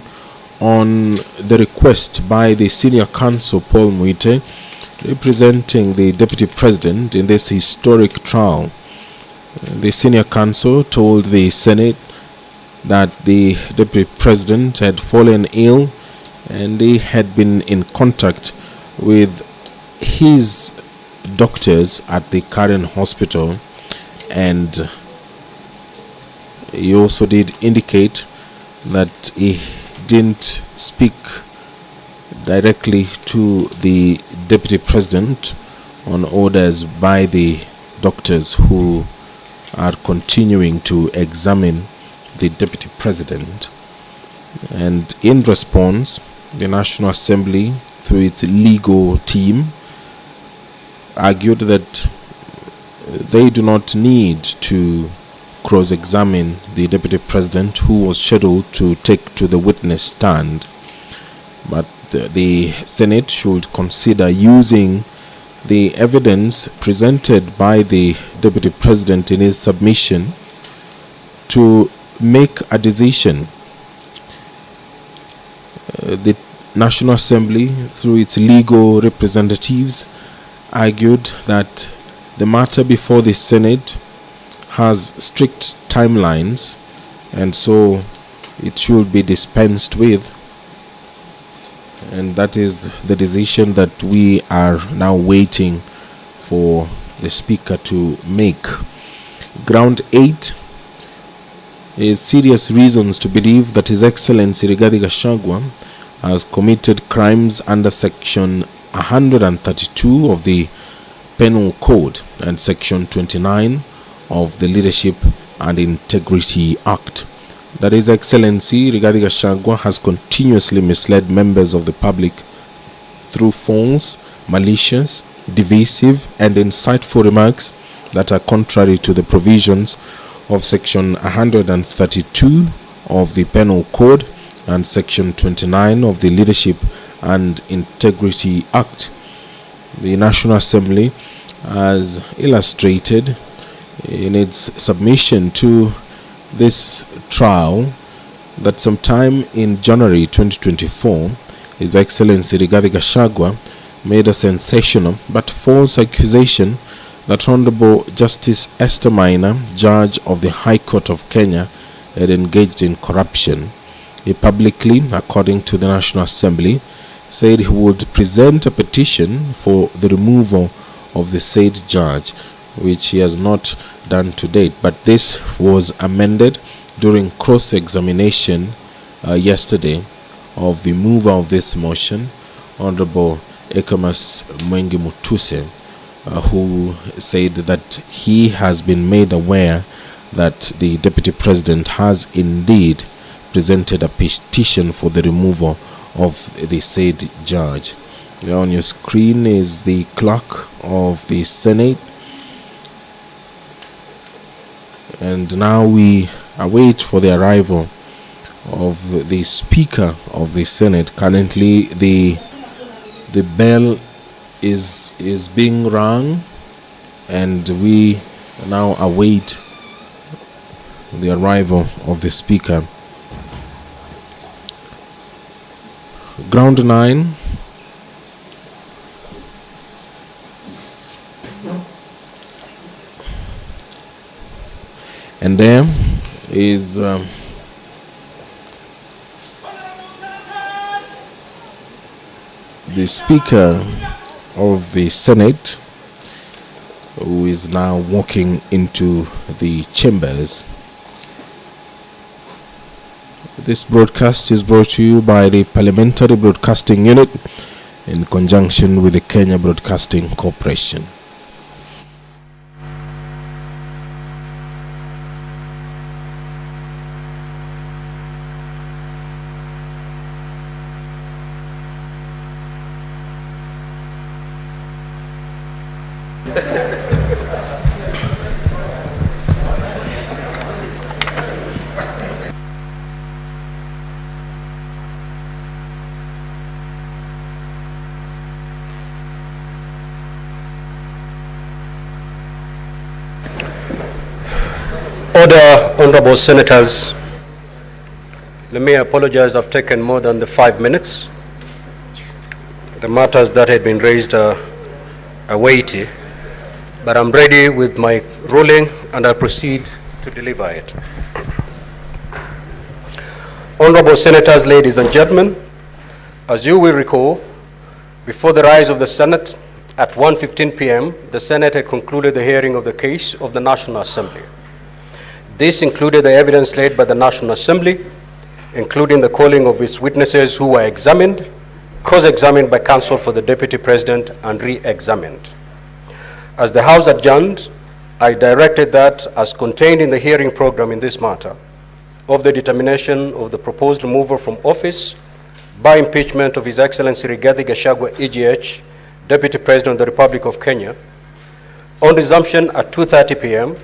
on the request by the senior counsel Paul Muite, representing the Deputy President in this historic trial. The senior counsel told the Senate that the Deputy President had fallen ill and he had been in contact with his doctors at the current hospital, and he also did indicate that he didn't speak directly to the Deputy President on orders by the doctors who are continuing to examine the Deputy President. And in response, the National Assembly, through its legal team, argued that they do not need to cross-examine the Deputy President, who was scheduled to take to the witness stand, but the Senate should consider using the evidence presented by the Deputy President in his submission to make a decision. The National Assembly, through its legal representatives, argued that the matter before the Senate has strict timelines, and so it should be dispensed with. And that is the decision that we are now waiting for the Speaker to make. Ground 8 is serious reasons to believe that His Excellency Rigathi Gachagua has committed crimes under Section 132 of the Penal Code and Section 29 of the Leadership and Integrity Act. That His Excellency Rigathi Gachagua has continuously misled members of the public through false, malicious, divisive and insightful remarks that are contrary to the provisions of Section 132 of the Penal Code and Section 29 of the Leadership and Integrity Act. The National Assembly has illustrated in its submission to this trial that sometime in January 2024, His Excellency Rigathi Gachagua made a sensational but false accusation that Honorable Justice Esther Maina, Judge of the High Court of Kenya, had engaged in corruption. He publicly, according to the National Assembly, said he would present a petition for the removal of the said judge, which he has not done to date. But this was amended during cross-examination yesterday of the mover of this motion, Honorable Ekamas Mwengi Mutuse, who said that he has been made aware that the Deputy President has indeed presented a petition for the removal of the said judge. There on your screen is the clerk of the Senate, and now we await for the arrival of the Speaker of the Senate. Currently the bell is being rung, and we now await the arrival of the Speaker. Ground 9. And there is the Speaker of the Senate, who is now walking into the chambers. This broadcast is brought to you by the Parliamentary Broadcasting Unit in conjunction with the Kenya Broadcasting Corporation. Order, Honorable Senators. Let me apologize, I've taken more than the 5 minutes. The matters that had been raised are weighty, but I'm ready with my ruling and I proceed to deliver it. Honorable Senators, ladies and gentlemen, as you will recall, before the rise of the Senate at 1:15 p.m., the Senate had concluded the hearing of the case of the National Assembly. This included the evidence laid by the National Assembly, including the calling of its witnesses who were examined, cross-examined by counsel for the Deputy President, and re-examined. As the House adjourned, I directed that, as contained in the hearing program in this matter, of the determination of the proposed removal from office by impeachment of His Excellency Rigathi Gachagua, EGH, Deputy President of the Republic of Kenya, on resumption at 2:30 p.m.,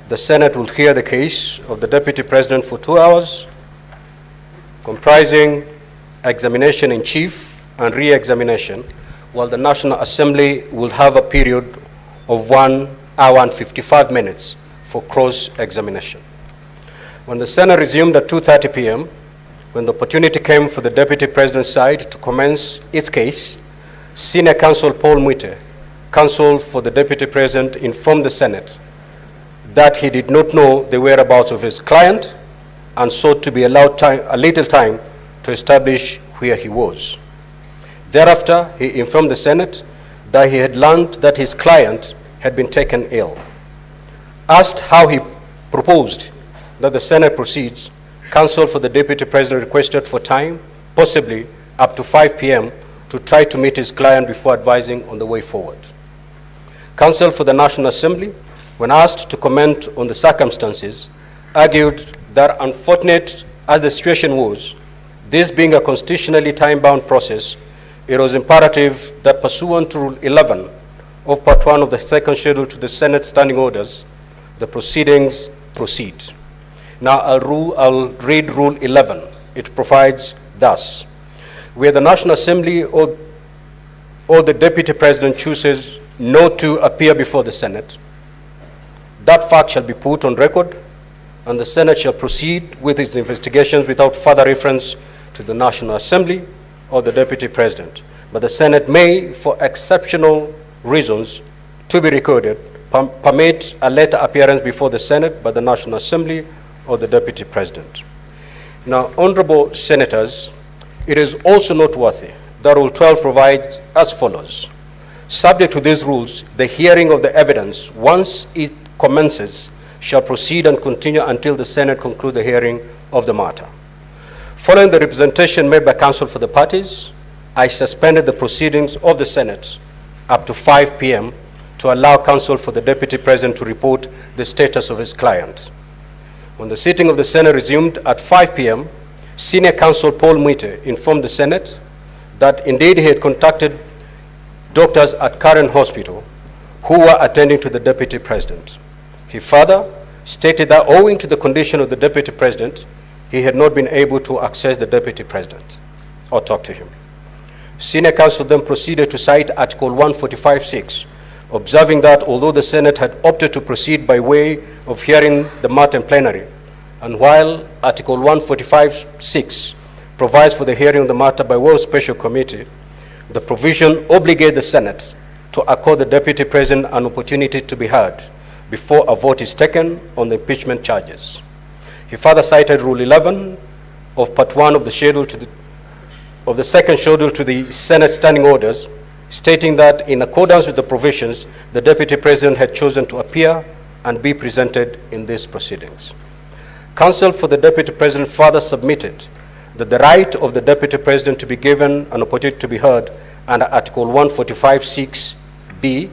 the Senate will hear the case of the Deputy President for 2 hours, comprising examination in chief and re-examination, while the National Assembly will have a period of 1 hour and 55 minutes for cross-examination. When the Senate resumed at 2:30 p.m., when the opportunity came for the Deputy President's side to commence its case, Senior Counsel Paul Mwite, counsel for the Deputy President, informed the Senate that he did not know the whereabouts of his client and sought to be allowed a little time to establish where he was. Thereafter, he informed the Senate that he had learned that his client had been taken ill. Asked how he proposed that the Senate proceeds, counsel for the Deputy President requested for time, possibly up to 5 p.m., to try to meet his client before advising on the way forward. Counsel for the National Assembly, when asked to comment on the circumstances, argued that unfortunate as the situation was, this being a constitutionally time-bound process, it was imperative that pursuant to Rule 11 of Part 1 of the second schedule to the Senate Standing Orders, the proceedings proceed. Now I'll read Rule 11. It provides thus: where the National Assembly or the Deputy President chooses not to appear before the Senate, that fact shall be put on record, and the Senate shall proceed with its investigations without further reference to the National Assembly or the Deputy President. But the Senate may, for exceptional reasons to be recorded, permit a later appearance before the Senate by the National Assembly or the Deputy President. Now, honorable senators, it is also noteworthy that Rule 12 provides as follows: subject to these rules, the hearing of the evidence, once it commences, shall proceed and continue until the Senate conclude the hearing of the matter. Following the representation made by counsel for the parties, I suspended the proceedings of the Senate up to 5 p.m. to allow counsel for the Deputy President to report the status of his client. When the sitting of the Senate resumed at 5 p.m., Senior Counsel Paul Mwite informed the Senate that indeed he had contacted doctors at Karen Hospital who were attending to the Deputy President. He further stated that owing to the condition of the Deputy President, he had not been able to access the Deputy President or talk to him. Senior Counsel then proceeded to cite Article 145(6), observing that although the Senate had opted to proceed by way of hearing the matter in plenary, and while Article 145(6) provides for the hearing of the matter by way of special committee, the provision obligates the Senate to accord the Deputy President an opportunity to be heard before a vote is taken on the impeachment charges. He further cited Rule 11 of Part 1 of the second schedule to the Senate Standing Orders, stating that in accordance with the provisions, the Deputy President had chosen to appear and be presented in these proceedings. Counsel for the Deputy President further submitted that the right of the Deputy President to be given an opportunity to be heard under Article 145(6)(b)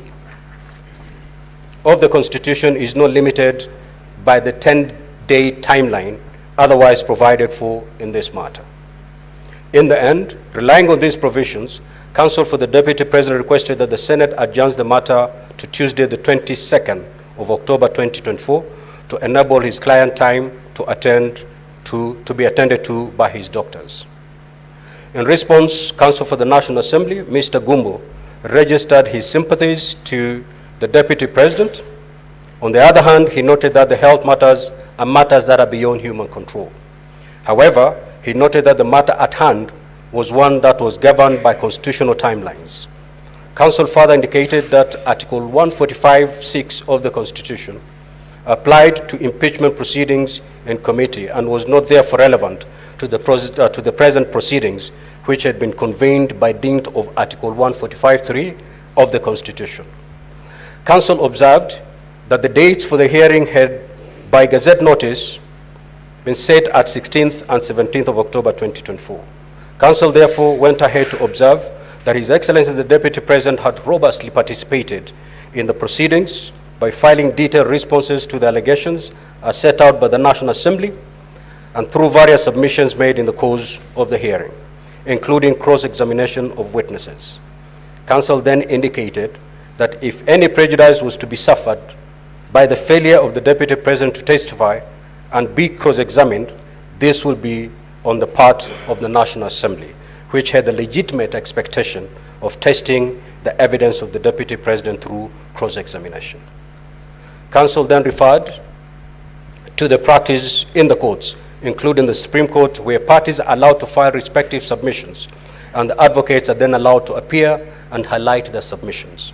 of the Constitution is not limited by the 10-day timeline otherwise provided for in this matter. In the end, relying on these provisions, counsel for the Deputy President requested that the Senate adjourns the matter to Tuesday, the 22nd of October 2024, to enable his client time to be attended to by his doctors. In response, counsel for the National Assembly, Mr. Gumbo, registered his sympathies to the Deputy President. On the other hand, he noted that the health matters are matters that are beyond human control. However, he noted that the matter at hand was one that was governed by constitutional timelines. Counsel further indicated that Article 145(6) of the Constitution applied to impeachment proceedings in committee and was not therefore relevant to the present proceedings, which had been convened by dint of Article 145(3) of the Constitution. Counsel observed that the dates for the hearing had, by Gazette notice, been set at 16th and 17th of October 2024. Counsel therefore went ahead to observe that His Excellency the Deputy President had robustly participated in the proceedings by filing detailed responses to the allegations as set out by the National Assembly and through various submissions made in the course of the hearing, including cross-examination of witnesses. Counsel then indicated that if any prejudice was to be suffered by the failure of the Deputy President to testify and be cross-examined, this will be on the part of the National Assembly. which had the legitimate expectation of testing the evidence of the Deputy President through cross-examination. Counsel then referred to the practice in the courts, including the Supreme Court, where parties are allowed to file respective submissions, and the advocates are then allowed to appear and highlight their submissions.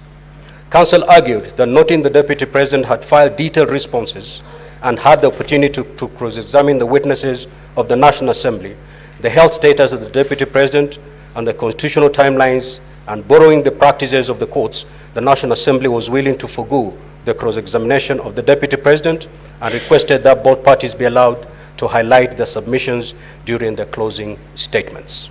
Counsel argued that noting the Deputy President had filed detailed responses and had the opportunity to cross-examine the witnesses of the National Assembly, the health status of the Deputy President and the constitutional timelines, and borrowing the practices of the courts, the National Assembly was willing to forego the cross-examination of the Deputy President and requested that both parties be allowed to highlight their submissions during their closing statements.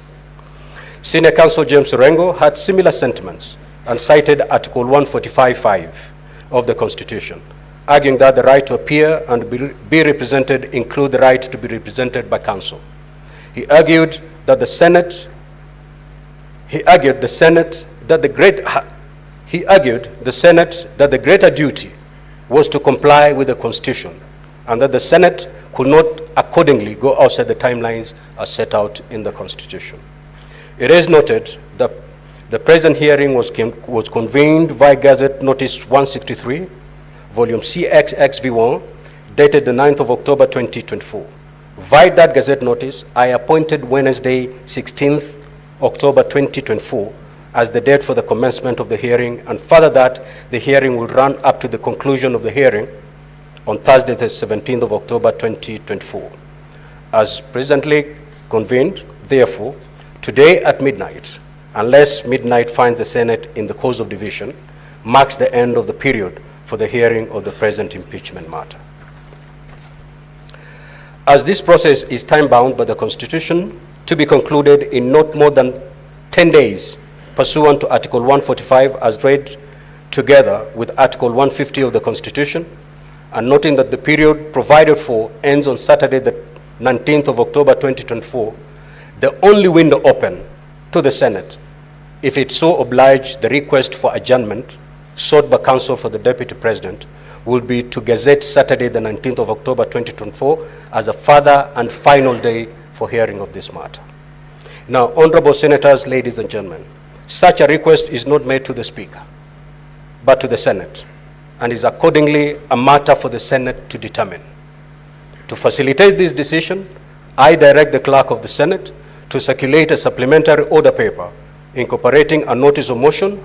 Senior Counsel James Orengo had similar sentiments and cited Article 145(5) of the Constitution, arguing that the right to appear and be represented include the right to be represented by counsel. He argued that the Senate that the greater duty was to comply with the Constitution, and that the Senate could not accordingly go outside the timelines as set out in the Constitution. It is noted that the present hearing was convened via Gazette Notice 163, Volume CXXV1, dated the 9th of October 2024. Via that Gazette Notice, I appointed Wednesday, 16th October 2024 as the date for the commencement of the hearing, and further that the hearing will run up to the conclusion of the hearing on Thursday, the 17th of October 2024. As presently convened, therefore, today at midnight, unless midnight finds the Senate in the course of division, marks the end of the period for the hearing of the present impeachment matter. As this process is time-bound by the Constitution to be concluded in not more than 10 days, pursuant to Article 145 as read together with Article 150 of the Constitution, and noting that the period provided for ends on Saturday, the 19th of October 2024, the only window open to the Senate, if it so oblige the request for adjournment sought by counsel for the Deputy President, will be to gazette Saturday, the 19th of October 2024 as a further and final day for hearing of this matter. Now, honorable senators, ladies and gentlemen, such a request is not made to the Speaker, but to the Senate, and is accordingly a matter for the Senate to determine. To facilitate this decision, I direct the Clerk of the Senate to circulate a supplementary order paper incorporating a notice of motion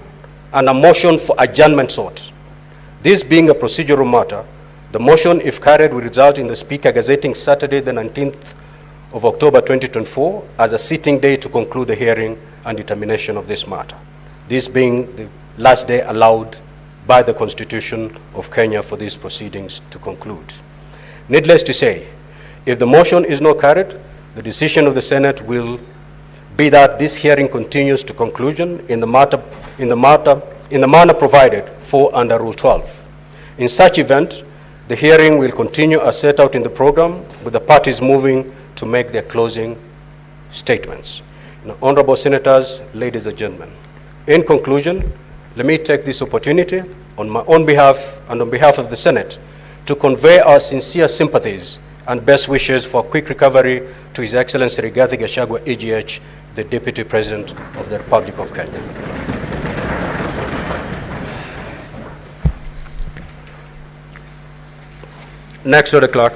and a motion for adjournment sought. This being a procedural matter, the motion, if carried, will result in the Speaker gazetting Saturday, the 19th of October 2024 as a sitting day to conclude the hearing and determination of this matter, this being the last day allowed by the Constitution of Kenya for these proceedings to conclude. Needless to say, if the motion is not carried, the decision of the Senate will be that this hearing continues to conclusion in the manner provided for under Rule 12. In such event, the hearing will continue as set out in the program, with the parties moving to make their closing statements. Now, honorable senators, ladies and gentlemen, in conclusion, let me take this opportunity on my own behalf and on behalf of the Senate to convey our sincere sympathies and best wishes for a quick recovery to His Excellency Rigathi Gachagua, AGH, the Deputy President of the Republic of Kenya. Next to the clerk.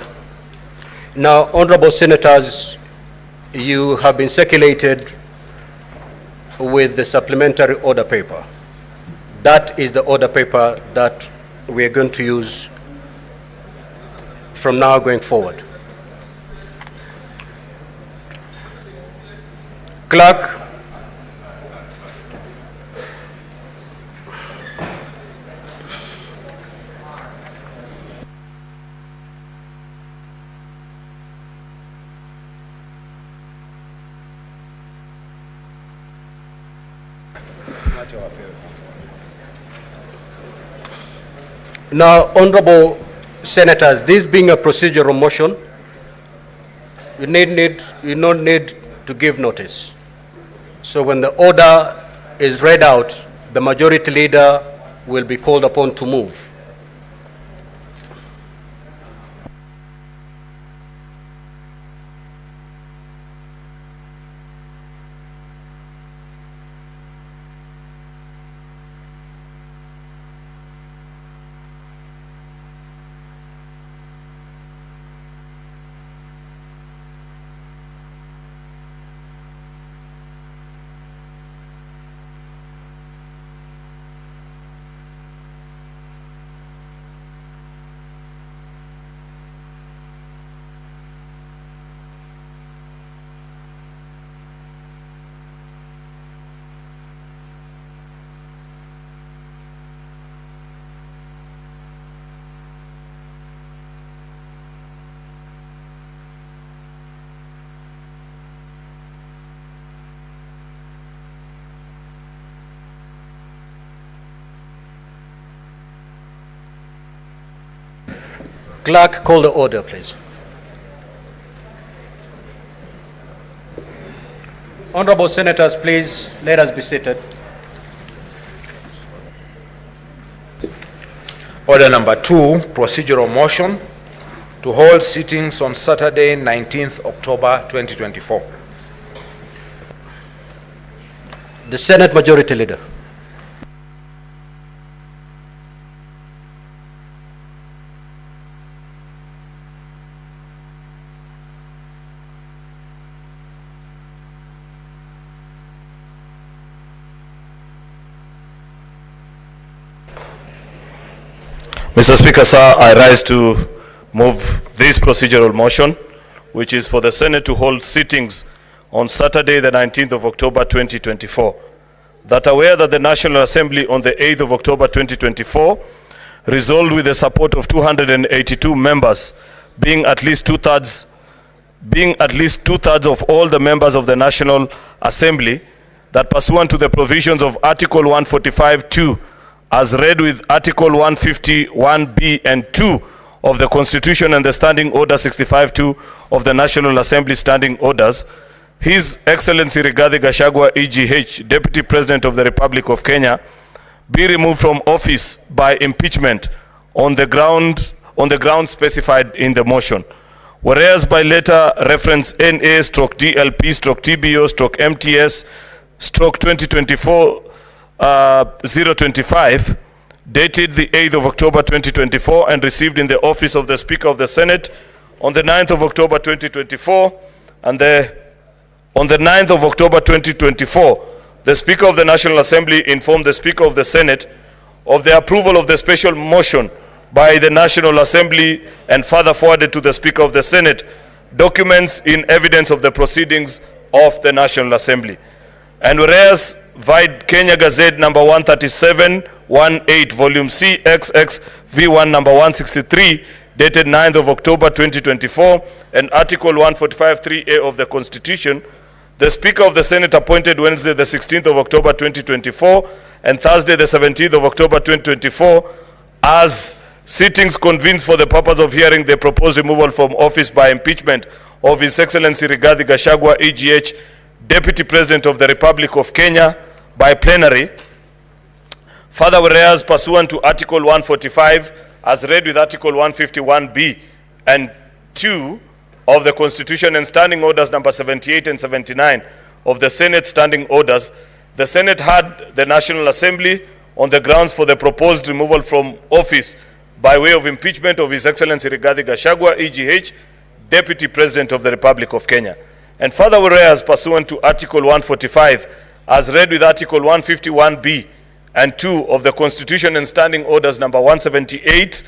Now, honorable senators, you have been circulated with the supplementary order paper. That is the order paper that we are going to use from now going forward. Clerk, now, honorable senators, this being a procedural motion, you don't need to give notice. So when the order is read out, the majority leader will be called upon to move. Clerk, call the order, please. Honorable Senators, please let us be seated. Order number 2, procedural motion to hold sittings on Saturday, 19th October 2024. The Senate Majority Leader. Mr. Speaker, sir, I rise to move this procedural motion, which is for the Senate to hold sittings on Saturday, the 19th of October 2024. That aware that the National Assembly on the 8th of October 2024 resolved with the support of 282 members, being at least two-thirds of all the members of the National Assembly, that pursuant to the provisions of Article 145(2), as read with Article 151(b) and 2 of the Constitution and the Standing Order 65(2) of the National Assembly Standing Orders, His Excellency Rigathi Gachagua, EGH, Deputy President of the Republic of Kenya, be removed from office by impeachment on the ground specified in the motion. Whereas by letter reference NA/DLP/TBO/MTS/2024 025, dated the 8th of October 2024 and received in the office of the Speaker of the Senate on the 9th of October 2024, and on the 9th of October 2024, the Speaker of the National Assembly informed the Speaker of the Senate of the approval of the special motion by the National Assembly and further forwarded to the Speaker of the Senate documents in evidence of the proceedings of the National Assembly. And whereas vide Kenya Gazette number 137/18, volume CXX V1 number 163, dated 9th of October 2024, and Article 145(3)(a) of the Constitution, the Speaker of the Senate appointed Wednesday the 16th of October 2024 and Thursday the 17th of October 2024 as sittings convened for the purpose of hearing the proposed removal from office by impeachment of His Excellency Rigathi Gachagua, EGH, Deputy President of the Republic of Kenya, by plenary. Further, whereas pursuant to Article 145, as read with Article 151(b) and 2 of the Constitution and Standing Orders number 78 and 79 of the Senate Standing Orders, the Senate had the National Assembly on the grounds for the proposed removal from office by way of impeachment of His Excellency Rigathi Gachagua, EGH, Deputy President of the Republic of Kenya. And further, whereas pursuant to Article 145, as read with Article 151(b) and 2 of the Constitution and Standing Orders number 178,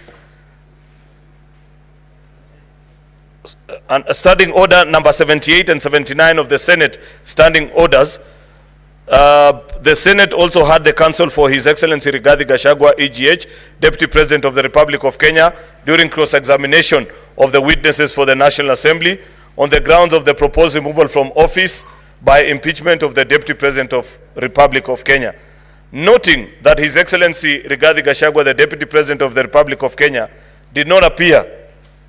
and Standing Order number 78 and 79 of the Senate Standing Orders, the Senate also had the counsel for His Excellency Rigathi Gachagua, EGH, Deputy President of the Republic of Kenya, during cross-examination of the witnesses for the National Assembly on the grounds of the proposed removal from office by impeachment of the Deputy President of Republic of Kenya. Noting that His Excellency Rigathi Gachagua, the Deputy President of the Republic of Kenya, did not appear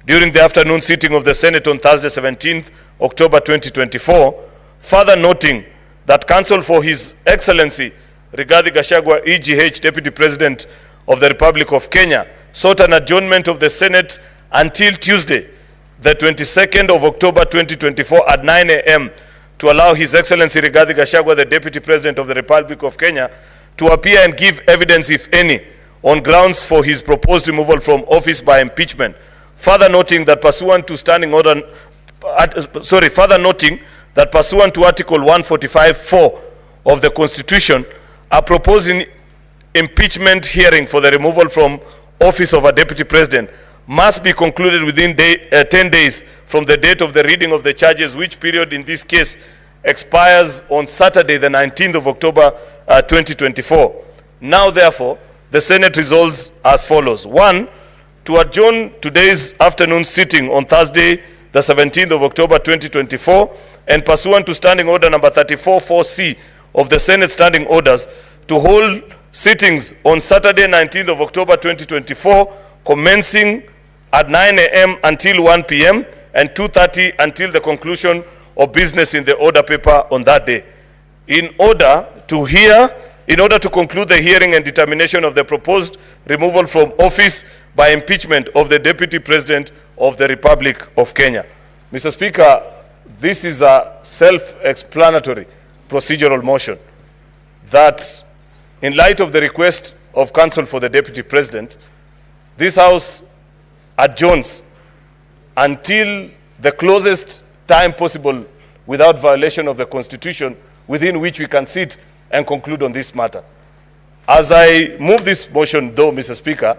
during the afternoon sitting of the Senate on Thursday, 17th October 2024, further noting that counsel for His Excellency Rigathi Gachagua, EGH, Deputy President of the Republic of Kenya, sought an adjournment of the Senate until Tuesday, the 22nd of October 2024 at 9 a.m. to allow His Excellency Rigathi Gachagua, the Deputy President of the Republic of Kenya, to appear and give evidence, if any, on grounds for his proposed removal from office by impeachment. Further noting that pursuant to Article 145(4) of the Constitution, a proposed impeachment hearing for the removal from office of a Deputy President must be concluded within 10 days from the date of the reading of the charges, which period in this case expires on Saturday, the 19th of October 2024. Now, therefore, the Senate resolves as follows. 1, to adjourn today's afternoon sitting on Thursday, the 17th of October 2024, and pursuant to Standing Order number 34(4)(c) of the Senate Standing Orders, to hold sittings on Saturday, 19th of October 2024, commencing at 9 a.m. until 1 p.m. and 2:30 until the conclusion of business in the order paper on that day. In order to conclude the hearing and determination of the proposed removal from office by impeachment of the Deputy President of the Republic of Kenya. Mr. Speaker, this is a self-explanatory procedural motion that, in light of the request of counsel for the Deputy President, this House adjourns until the closest time possible without violation of the Constitution within which we can sit and conclude on this matter. As I move this motion, though, Mr. Speaker,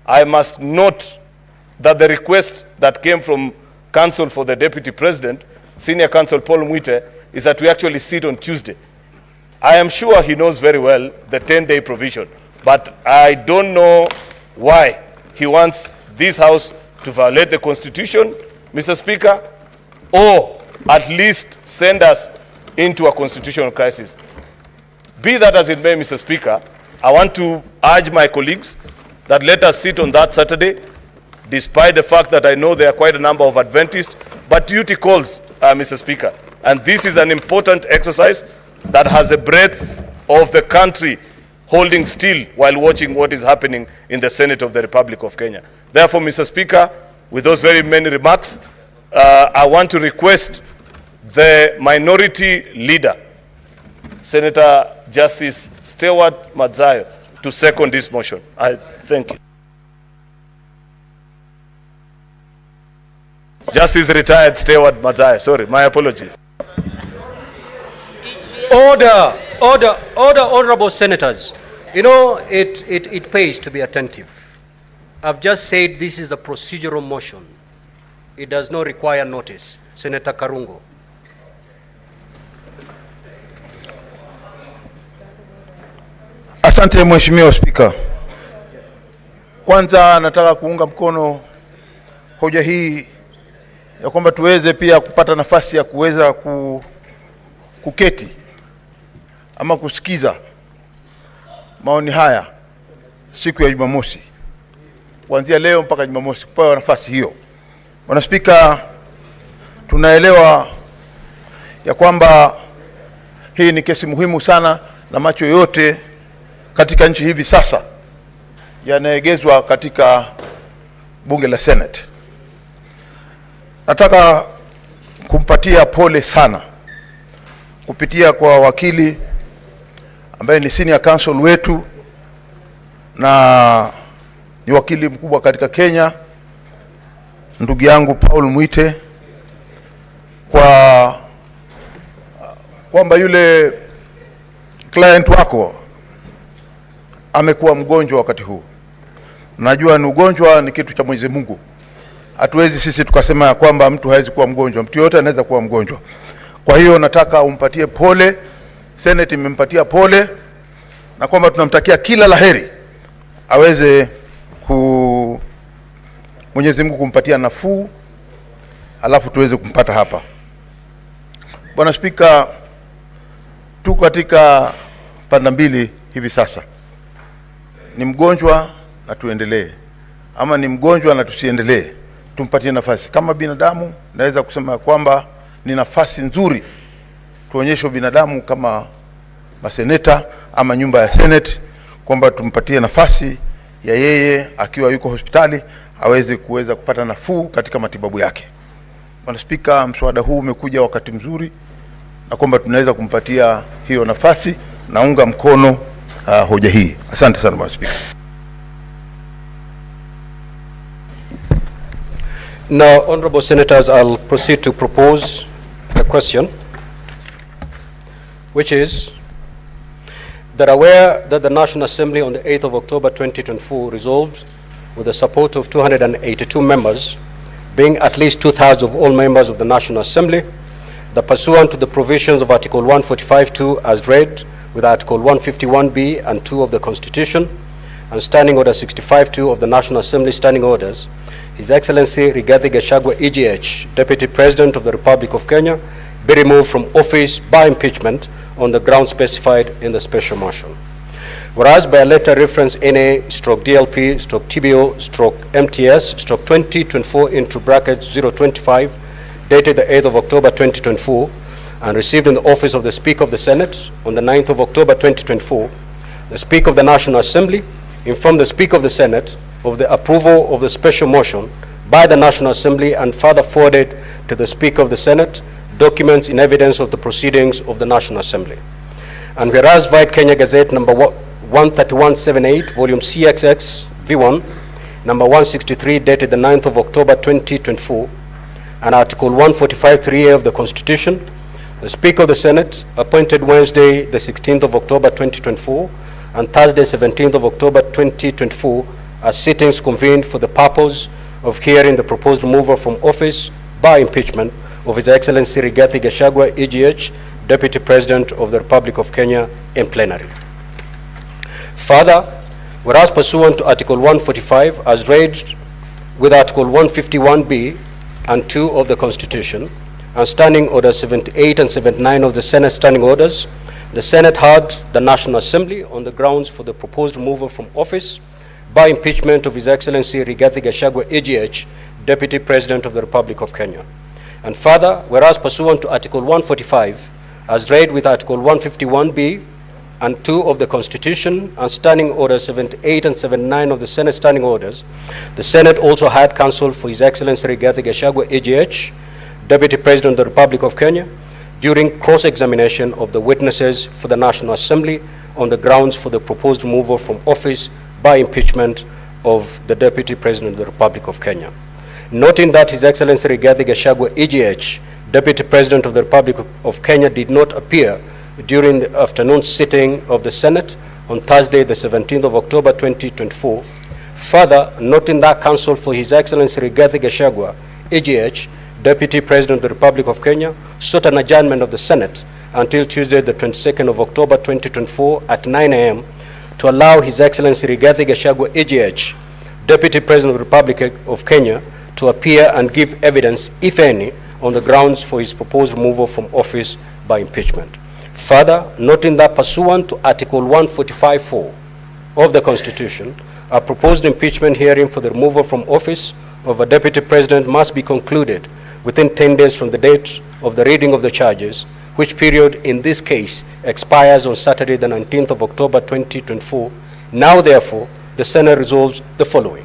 I must note that the request that came from counsel for the Deputy President, Senior Counsel Paul Mwite, is that we actually sit on Tuesday. I am sure he knows very well the 10-day provision, but I don't know why he wants this House to violate the Constitution, Mr. Speaker, or at least send us into a constitutional crisis. Be that as it may, Mr. Speaker, I want to urge my colleagues that let us sit on that Saturday, despite the fact that I know there are quite a number of Adventists, but duty calls, Mr. Speaker. And this is an important exercise that has the breadth of the country holding still while watching what is happening in the Senate of the Republic of Kenya. Therefore, Mr. Speaker, with those very many remarks, I want to request the minority leader, Senator Justice Stewart Madzayo, to second this motion. I thank you. Justice retired Stewart Madzayo. Sorry, my apologies. Order, honorable senators. You know, it pays to be attentive. I've just said this is a procedural motion. It does not require notice. Senator Karungo. Asante Mheshimiwa Spika. Kwanza nataka kuunga mkono hoja hii ya kwamba tuweze pia kupata nafasi ya kuweza kuketi ama kusikiza maoni haya siku ya Jumamosi, kuanzia leo mpaka Jumamosi, kupewa nafasi hiyo. Bwana Spika, tunaelewa ya kwamba hii ni kesi muhimu sana na macho yote katika nchi hivi sasa yanaegezwa katika bunge la Senate. Nataka kumpatia pole sana kupitia kwa wakili ambaye ni senior counsel wetu na ni wakili mkubwa katika Kenya, ndugu yangu Paul Mwite, kwamba yule client wako amekuwa mgonjwa wakati huu. Najua ni ugonjwa ni kitu cha Mwenyezi Mungu. Hatuwezi sisi tukasema kwamba mtu hawezi kuwa mgonjwa. Mtu yote anaweza kuwa mgonjwa. Kwa hiyo nataka umpatie pole. Senate imempatia pole na kwamba tunamtakia kila laheri aweze Mwenyezi Mungu kumpatia nafuu, alafu tuweze kumpata hapa. Bwana Spika, tuko katika panda mbili hivi sasa. Ni mgonjwa na tuendelee, ama ni mgonjwa na tusiendelee. Tumpatie nafasi. Kama binadamu naweza kusema kwamba ni nafasi nzuri tuonyeshe binadamu kama maseneta ama nyumba ya Senate kwamba tumpatie nafasi ya yeye akiwa yuko hospitali aweze kuweza kupata nafuu katika matibabu yake. Bwana Spika, mswada huu umekuja wakati mzuri na kwamba tunaweza kumpatia hiyo nafasi. Naunga mkono hoja hii. Asante sana Bwana Spika. Now, honorable senators, I'll proceed to propose a question, which is that aware that the National Assembly on the 8th of October 2024 resolved with the support of 282 members, being at least 2/3 of all members of the National Assembly, that pursuant to the provisions of Article 145(2) as read with Article 151(b) and 2 of the Constitution and Standing Order 65(2) of the National Assembly Standing Orders, His Excellency Rigathi Gachagua, EGH, Deputy President of the Republic of Kenya, be removed from office by impeachment on the grounds specified in the special motion. Whereas by a letter reference NA/DLP/TBO/MTS/2024 into brackets 025, dated the 8th of October 2024, and received in the office of the Speaker of the Senate on the 9th of October 2024, the Speaker of the National Assembly informed the Speaker of the Senate of the approval of the special motion by the National Assembly and further forwarded to the Speaker of the Senate documents in evidence of the proceedings of the National Assembly. And whereas White Kenya Gazette number 13178, volume CXX V1, number 163, dated the 9th of October 2024, and Article 145(3)(a) of the Constitution, the Speaker of the Senate appointed Wednesday, the 16th of October 2024, and Thursday, 17th of October 2024, as sittings convened for the purpose of hearing the proposed removal from office by impeachment of His Excellency Rigathi Gachagua, EGH, Deputy President of the Republic of Kenya, in plenary. Further, whereas pursuant to Article 145, as read with Article 151(b) and 2 of the Constitution, and Standing Orders 78 and 79 of the Senate Standing Orders, the Senate heard the National Assembly on the grounds for the proposed removal from office by impeachment of His Excellency Rigathi Gachagua, EGH, Deputy President of the Republic of Kenya. And further, whereas pursuant to Article 145, as read with Article 151(b) and 2 of the Constitution, and Standing Orders 78 and 79 of the Senate Standing Orders, the Senate also had counsel for His Excellency Rigathi Gachagua, EGH, Deputy President of the Republic of Kenya, during cross-examination of the witnesses for the National Assembly on the grounds for the proposed removal from office by impeachment of the Deputy President of the Republic of Kenya. Noting that His Excellency Rigathi Gachagua, EGH, Deputy President of the Republic of Kenya, did not appear during the afternoon sitting of the Senate on Thursday, the 17th of October 2024. Further, noting that counsel for His Excellency Rigathi Gachagua, EGH, Deputy President of the Republic of Kenya, sought an adjournment of the Senate until Tuesday, the 22nd of October 2024 at 9 a.m. to allow His Excellency Rigathi Gachagua, EGH, Deputy President of the Republic of Kenya, to appear and give evidence, if any, on the grounds for his proposed removal from office by impeachment. Further, noting that pursuant to Article 145(4) of the Constitution, a proposed impeachment hearing for the removal from office of a Deputy President must be concluded within 10 days from the date of the reading of the charges, which period in this case expires on Saturday, the 19th of October 2024. Now, therefore, the Senate resolves the following: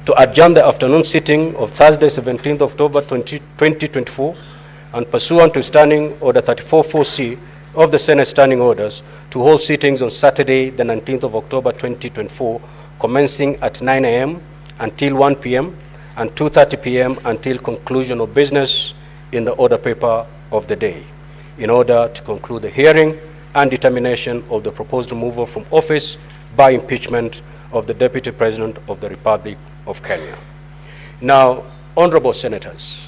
to adjourn the afternoon sitting of Thursday, 17th October 2024, and pursuant to Standing Order 34(4)(c) of the Senate Standing Orders, to hold sittings on Saturday, the 19th of October 2024, commencing at 9 a.m. until 1 p.m. and 2:30 p.m. until conclusion of business in the order paper of the day, in order to conclude the hearing and determination of the proposed removal from office by impeachment of the Deputy President of the Republic of Kenya. Now, honorable senators,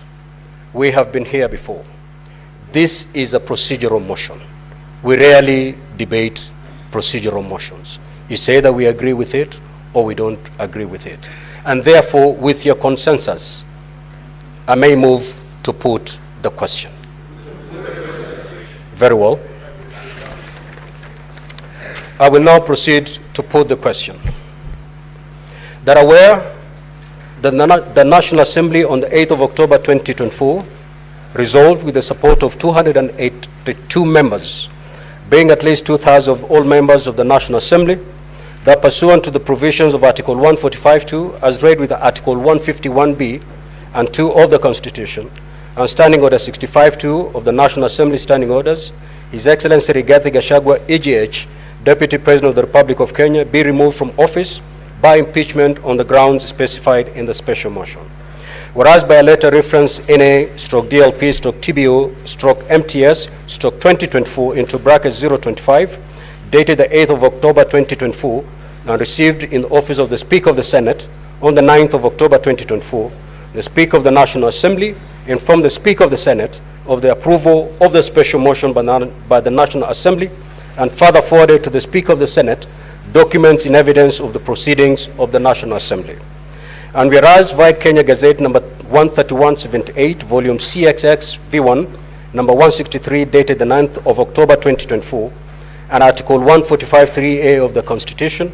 we have been here before. This is a procedural motion. We rarely debate procedural motions. It's either we agree with it or we don't agree with it. And therefore, with your consensus, I may move to put the question. Very well. I will now proceed to put the question. That aware that the National Assembly on the 8th of October 2024 resolved with the support of 282 members, being at least 2/3 of all members of the National Assembly, that pursuant to the provisions of Article 145(2), as read with Article 151(b) and 2 of the Constitution, and Standing Order 65(2) of the National Assembly Standing Orders, His Excellency Rigathi Gachagua, EGH, Deputy President of the Republic of Kenya, be removed from office by impeachment on the grounds specified in the special motion. Whereas by a letter reference NA/DLP/TBO/MTS/2024 into brackets 025, dated the 8th of October 2024, and received in the office of the Speaker of the Senate on the 9th of October 2024, the Speaker of the National Assembly informed the Speaker of the Senate of the approval of the special motion by the National Assembly, and further forwarded to the Speaker of the Senate documents in evidence of the proceedings of the National Assembly. And whereas White Kenya Gazette number 13178, volume CXX V1, number 163, dated the 9th of October 2024, and Article 145(3)(a) of the Constitution,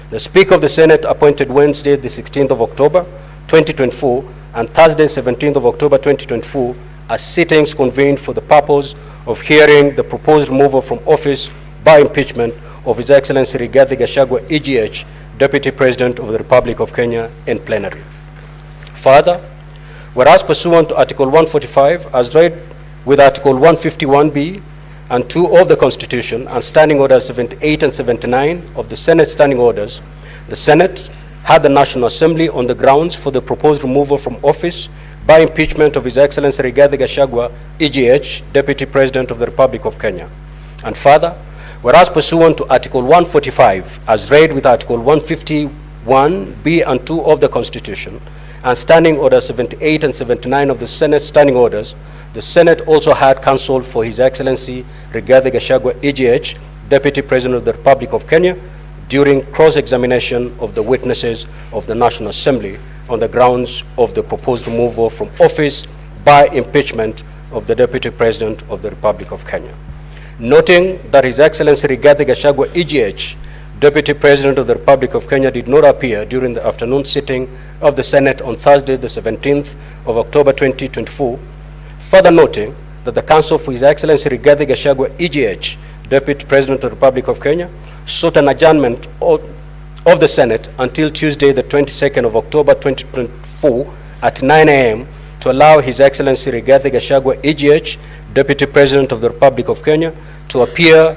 the Speaker of the Senate appointed Wednesday, the 16th of October, 2024, and Thursday, 17th of October, 2024, as sittings convened for the purpose of hearing the proposed removal from office by impeachment of His Excellency Rigathi Gachagua, EGH, Deputy President of the Republic of Kenya, in plenary. Further, whereas pursuant to Article 145, as read with Article 151(b) and 2 of the Constitution and Standing Orders 78 and 79 of the Senate Standing Orders, the Senate had the National Assembly on the grounds for the proposed removal from office by impeachment of His Excellency Rigathi Gachagua, EGH, Deputy President of the Republic of Kenya. And further, whereas pursuant to Article 145, as read with Article 151(b) and 2 of the Constitution, and Standing Orders 78 and 79 of the Senate Standing Orders, the Senate also had counsel for His Excellency Rigathi Gachagua, EGH, Deputy President of the Republic of Kenya, during cross-examination of the witnesses of the National Assembly on the grounds of the proposed removal from office by impeachment of the Deputy President of the Republic of Kenya. Noting that His Excellency Rigathi Gachagua, EGH, Deputy President of the Republic of Kenya, did not appear during the afternoon sitting of the Senate on Thursday, the 17th of October, 2024, further noting that the counsel for His Excellency Rigathi Gachagua, EGH, Deputy President of the Republic of Kenya, sought an adjournment of the Senate until Tuesday, the 22nd of October, 2024, at 9 a.m. to allow His Excellency Rigathi Gachagua, EGH, Deputy President of the Republic of Kenya, to appear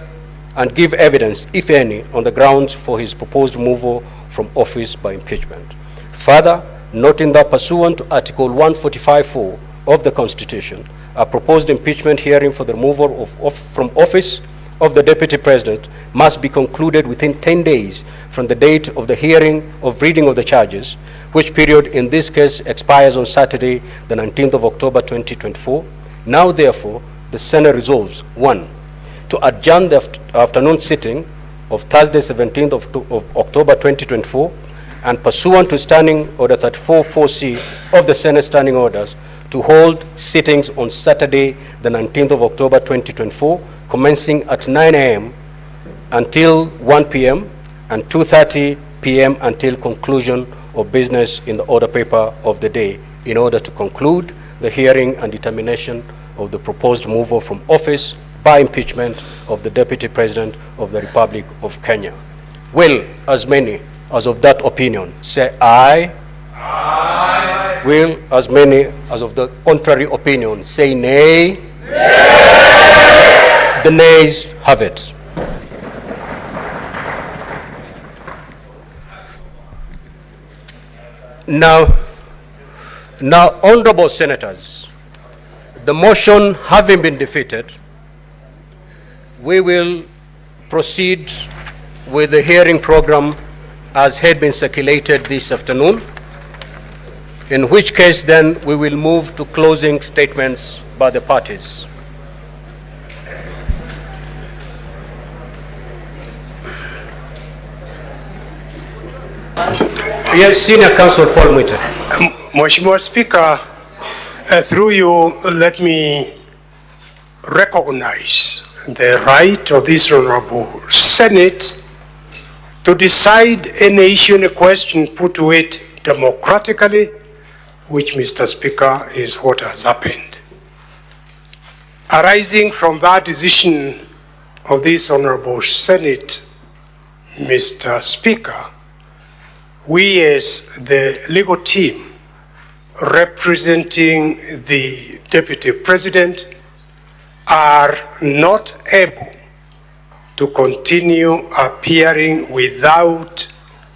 and give evidence, if any, on the grounds for his proposed removal from office by impeachment. Further, noting that pursuant to Article 145(4) of the Constitution, a proposed impeachment hearing for the removal from office of the Deputy President must be concluded within 10 days from the date of the hearing of reading of the charges, which period in this case expires on Saturday, the 19th of October, 2024. Now, therefore, the Senate resolves, 1, to adjourn the afternoon sitting of Thursday, 17th of October, 2024, and pursuant to Standing Order 34(4)(c) of the Senate Standing Orders, to hold sittings on Saturday, the 19th of October, 2024, commencing at 9 a.m. until 1 p.m. and 2:30 p.m. until conclusion of business in the order paper of the day, in order to conclude the hearing and determination of the proposed removal from office by impeachment of the Deputy President of the Republic of Kenya. Will as many as of that opinion say aye? Aye. Will as many as of the contrary opinion say nay? Nay. The nays have it. Now, honorable senators, the motion having been defeated, we will proceed with the hearing program as had been circulated this afternoon, in which case then we will move to closing statements by the parties. Yes, Senior Counsel Paul Mwita. Mheshimiwa Speaker, through you, let me recognize the right of this Honorable Senate to decide any issue, any question put to it democratically, which, Mr. Speaker, is what has happened. Arising from that decision of this Honorable Senate, Mr. Speaker, we as the legal team representing the Deputy President are not able to continue appearing without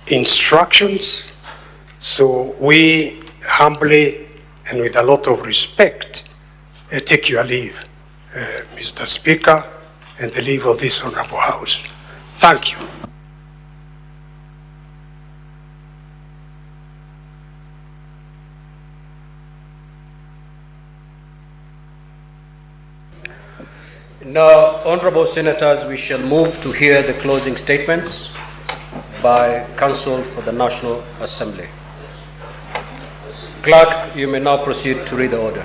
instructions. So we humbly and with a lot of respect take your leave, Mr. Speaker, and the leave of this Honorable House. Thank you. Now, honorable senators, we shall move to hear the closing statements by counsel for the National Assembly. Clerk, you may now proceed to read the order.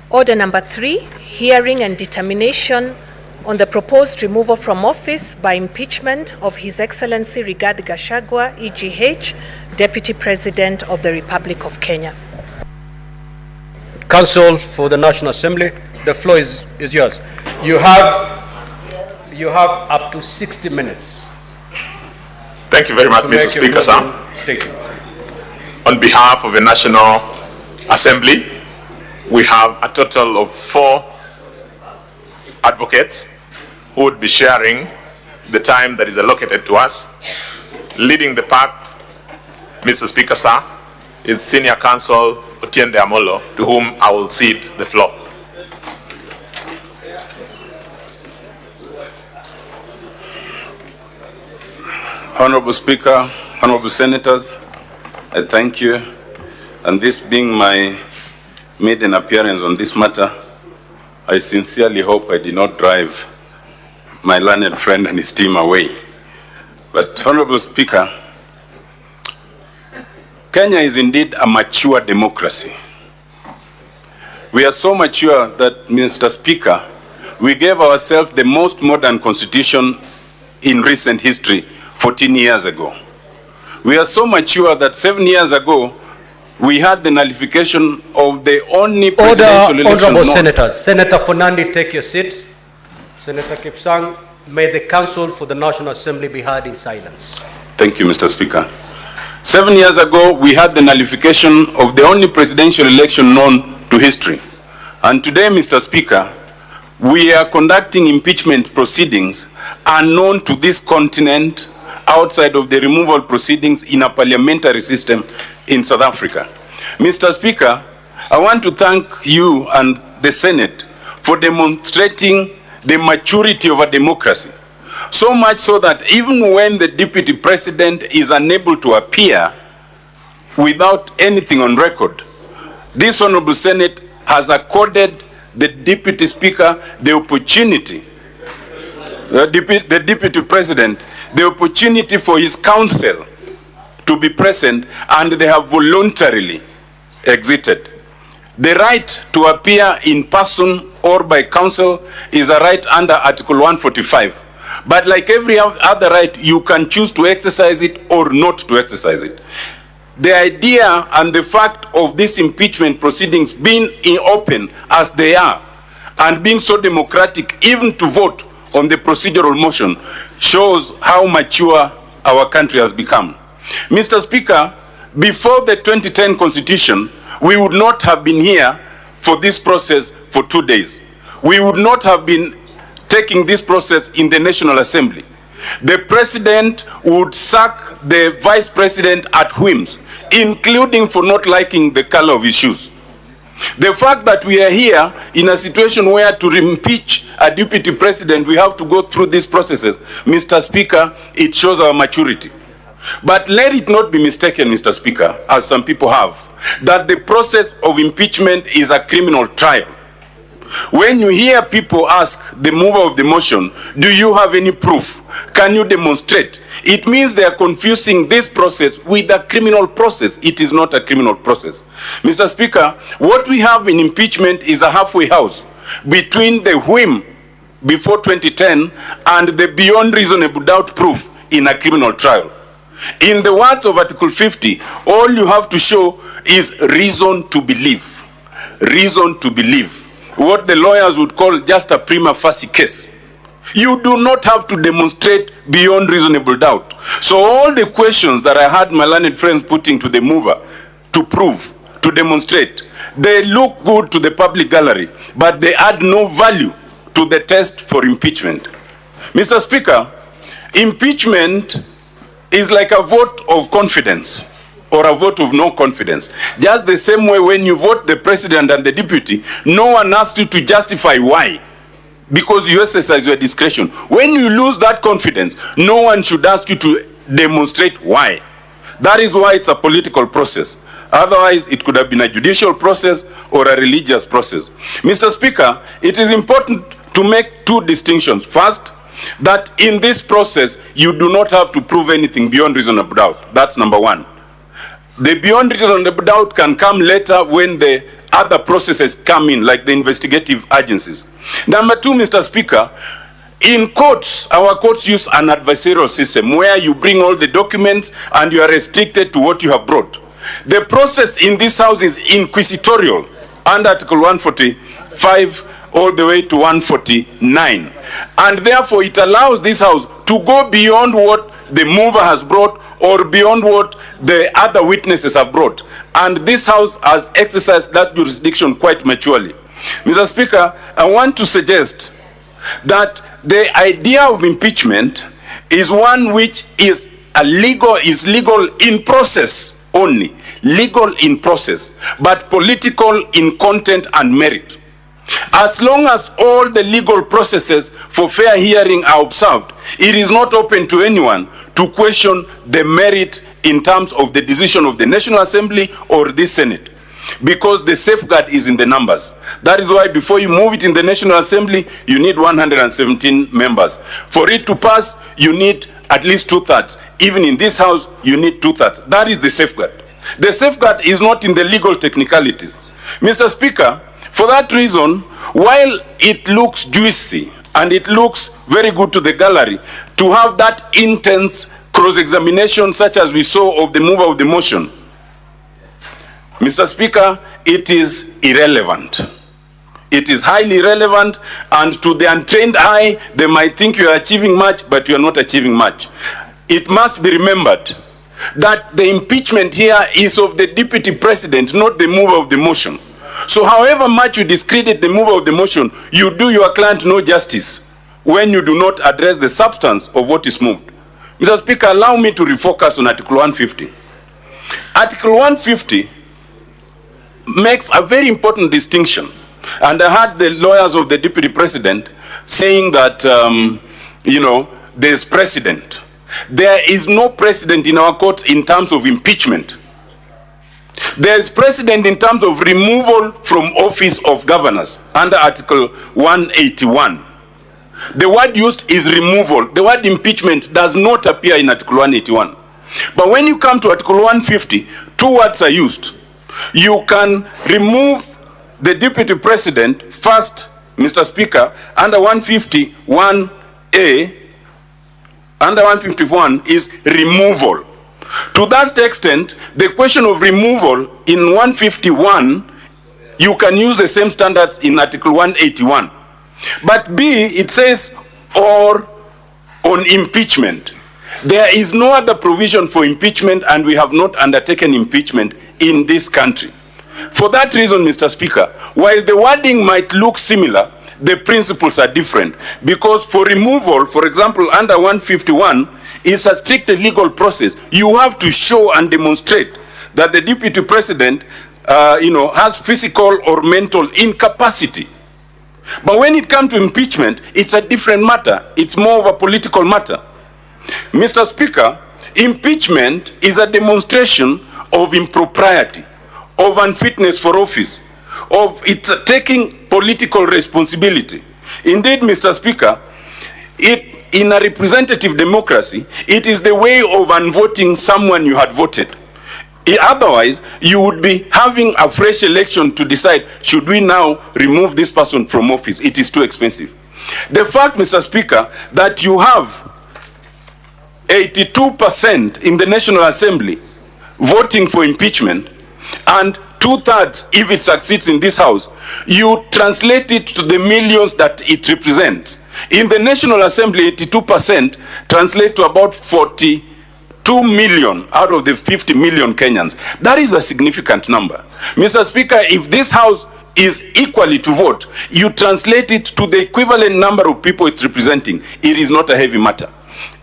Order number 3, hearing and determination on the proposed removal from office by impeachment of His Excellency Rigathi Gachagua, EGH, Deputy President of the Republic of Kenya. Counsel for the National Assembly, the floor is yours. You have up to 60 minutes. Thank you very much, Mr. Speaker, sir. Statement. On behalf of the National Assembly, we have a total of 4 advocates who would be sharing the time that is allocated to us. Leading the pack, Mr. Speaker, sir, is Senior Counsel Otiende Amolo, to whom I will cede the floor. Honorable Speaker, Honorable Senators, I thank you. And this being my maiden appearance on this matter, I sincerely hope I did not drive my learned friend and his team away. But Honorable Speaker, Kenya is indeed a mature democracy. We are so mature that, Mr. Speaker, we gave ourselves the most modern constitution in recent history 14 years ago. We are so mature that 7 years ago, we had the nullification of the only presidential election. Honorable Senators. Senator Fernandi, take your seat. Senator Kipsang, may the Counsel for the National Assembly be heard in silence. Thank you, Mr. Speaker. 7 years ago, we had the nullification of the only presidential election known to history. And today, Mr. Speaker, we are conducting impeachment proceedings unknown to this continent, outside of the removal proceedings in a parliamentary system in South Africa. Mr. Speaker, I want to thank you and the Senate for demonstrating the maturity of a democracy. So much so that even when the Deputy President is unable to appear without anything on record, this Honorable Senate has accorded the Deputy Speaker the opportunity, the Deputy President, the opportunity for his counsel to be present, and they have voluntarily exited. The right to appear in person or by counsel is a right under Article 145. But like every other right, you can choose to exercise it or not to exercise it. The idea and the fact of these impeachment proceedings being open as they are and being so democratic, even to vote on the procedural motion, shows how mature our country has become. Mr. Speaker, before the 2010 Constitution, we would not have been here for this process for 2 days. We would not have been taking this process in the National Assembly. The President would sack the Vice President at whims, including for not liking the color of his shoes. The fact that we are here in a situation where to impeach a Deputy President, we have to go through these processes, Mr. Speaker, it shows our maturity. But let it not be mistaken, Mr. Speaker, as some people have, that the process of impeachment is a criminal trial. When you hear people ask the mover of the motion, do you have any proof? Can you demonstrate? It means they are confusing this process with a criminal process. It is not a criminal process. Mr. Speaker, what we have in impeachment is a halfway house between the whim before 2010 and the beyond reasonable doubt proof in a criminal trial. In the words of Article 50, all you have to show is reason to believe. Reason to believe. What the lawyers would call just a prima facie case. You do not have to demonstrate beyond reasonable doubt. So all the questions that I had my learned friends putting to the mover to prove, to demonstrate, they look good to the public gallery, but they add no value to the test for impeachment. Mr. Speaker, impeachment is like a vote of confidence or a vote of no confidence. Just the same way when you vote the president and the deputy, no one asks you to justify why, because you exercise your discretion. When you lose that confidence, no one should ask you to demonstrate why. That is why it's a political process. Otherwise, it could have been a judicial process or a religious process. Mr. Speaker, it is important to make two distinctions. First, that in this process, you do not have to prove anything beyond reasonable doubt. That's number one. The beyond reasonable doubt can come later when the other processes come in, like the investigative agencies. Number two, Mr. Speaker, in courts, our courts use an adversarial system where you bring all the documents and you are restricted to what you have brought. The process in this house is inquisitorial under Article 145 all the way to 149. And therefore it allows this house to go beyond what the mover has brought or beyond what the other witnesses have brought. And this house has exercised that jurisdiction quite maturely. Mr. Speaker, I want to suggest that the idea of impeachment is one which is legal in process only, legal in process, but political in content and merit. As long as all the legal processes for fair hearing are observed, it is not open to anyone to question the merit in terms of the decision of the National Assembly or the Senate, because the safeguard is in the numbers. That is why before you move it in the National Assembly, you need 117 members. For it to pass, you need at least 2/3. Even in this house, you need 2/3. That is the safeguard. The safeguard is not in the legal technicalities. Mr. Speaker, for that reason, while it looks juicy and it looks very good to the gallery to have that intense cross-examination such as we saw of the mover of the motion, Mr. Speaker, it is irrelevant. It is highly irrelevant, and to the untrained eye, they might think you are achieving much, but you are not achieving much. It must be remembered that the impeachment here is of the deputy president, not the mover of the motion. So however much you discredit the mover of the motion, you do your client no justice when you do not address the substance of what is moved. Mr. Speaker, allow me to refocus on Article 150. Article 150 makes a very important distinction. And I heard the lawyers of the deputy president saying that, there's precedent. There is no precedent in our court in terms of impeachment. There is precedent in terms of removal from office of governors under Article 181. The word used is removal. The word impeachment does not appear in Article 181. But when you come to Article 150, two words are used. You can remove the deputy president first, Mr. Speaker, under 151A, under 151 is removal. To that extent, the question of removal in 151, you can use the same standards in Article 181. But B, it says, or on impeachment. There is no other provision for impeachment, and we have not undertaken impeachment in this country. For that reason, Mr. Speaker, while the wording might look similar, the principles are different. Because for removal, for example, under 151, is a strict legal process. You have to show and demonstrate that the deputy president, has physical or mental incapacity. But when it comes to impeachment, it's a different matter. It's more of a political matter. Mr. Speaker, impeachment is a demonstration of impropriety, of unfitness for office, of it's taking political responsibility. Indeed, Mr. Speaker, in a representative democracy, it is the way of unvoting someone you had voted. Otherwise, you would be having a fresh election to decide, should we now remove this person from office? It is too expensive. The fact, Mr. Speaker, that you have 82% in the National Assembly voting for impeachment and 2/3 if it succeeds in this house, you translate it to the millions that it represents. In the National Assembly, 82% translate to about 42 million out of the 50 million Kenyans. That is a significant number. Mr. Speaker, if this house is equally to vote, you translate it to the equivalent number of people it's representing. It is not a heavy matter.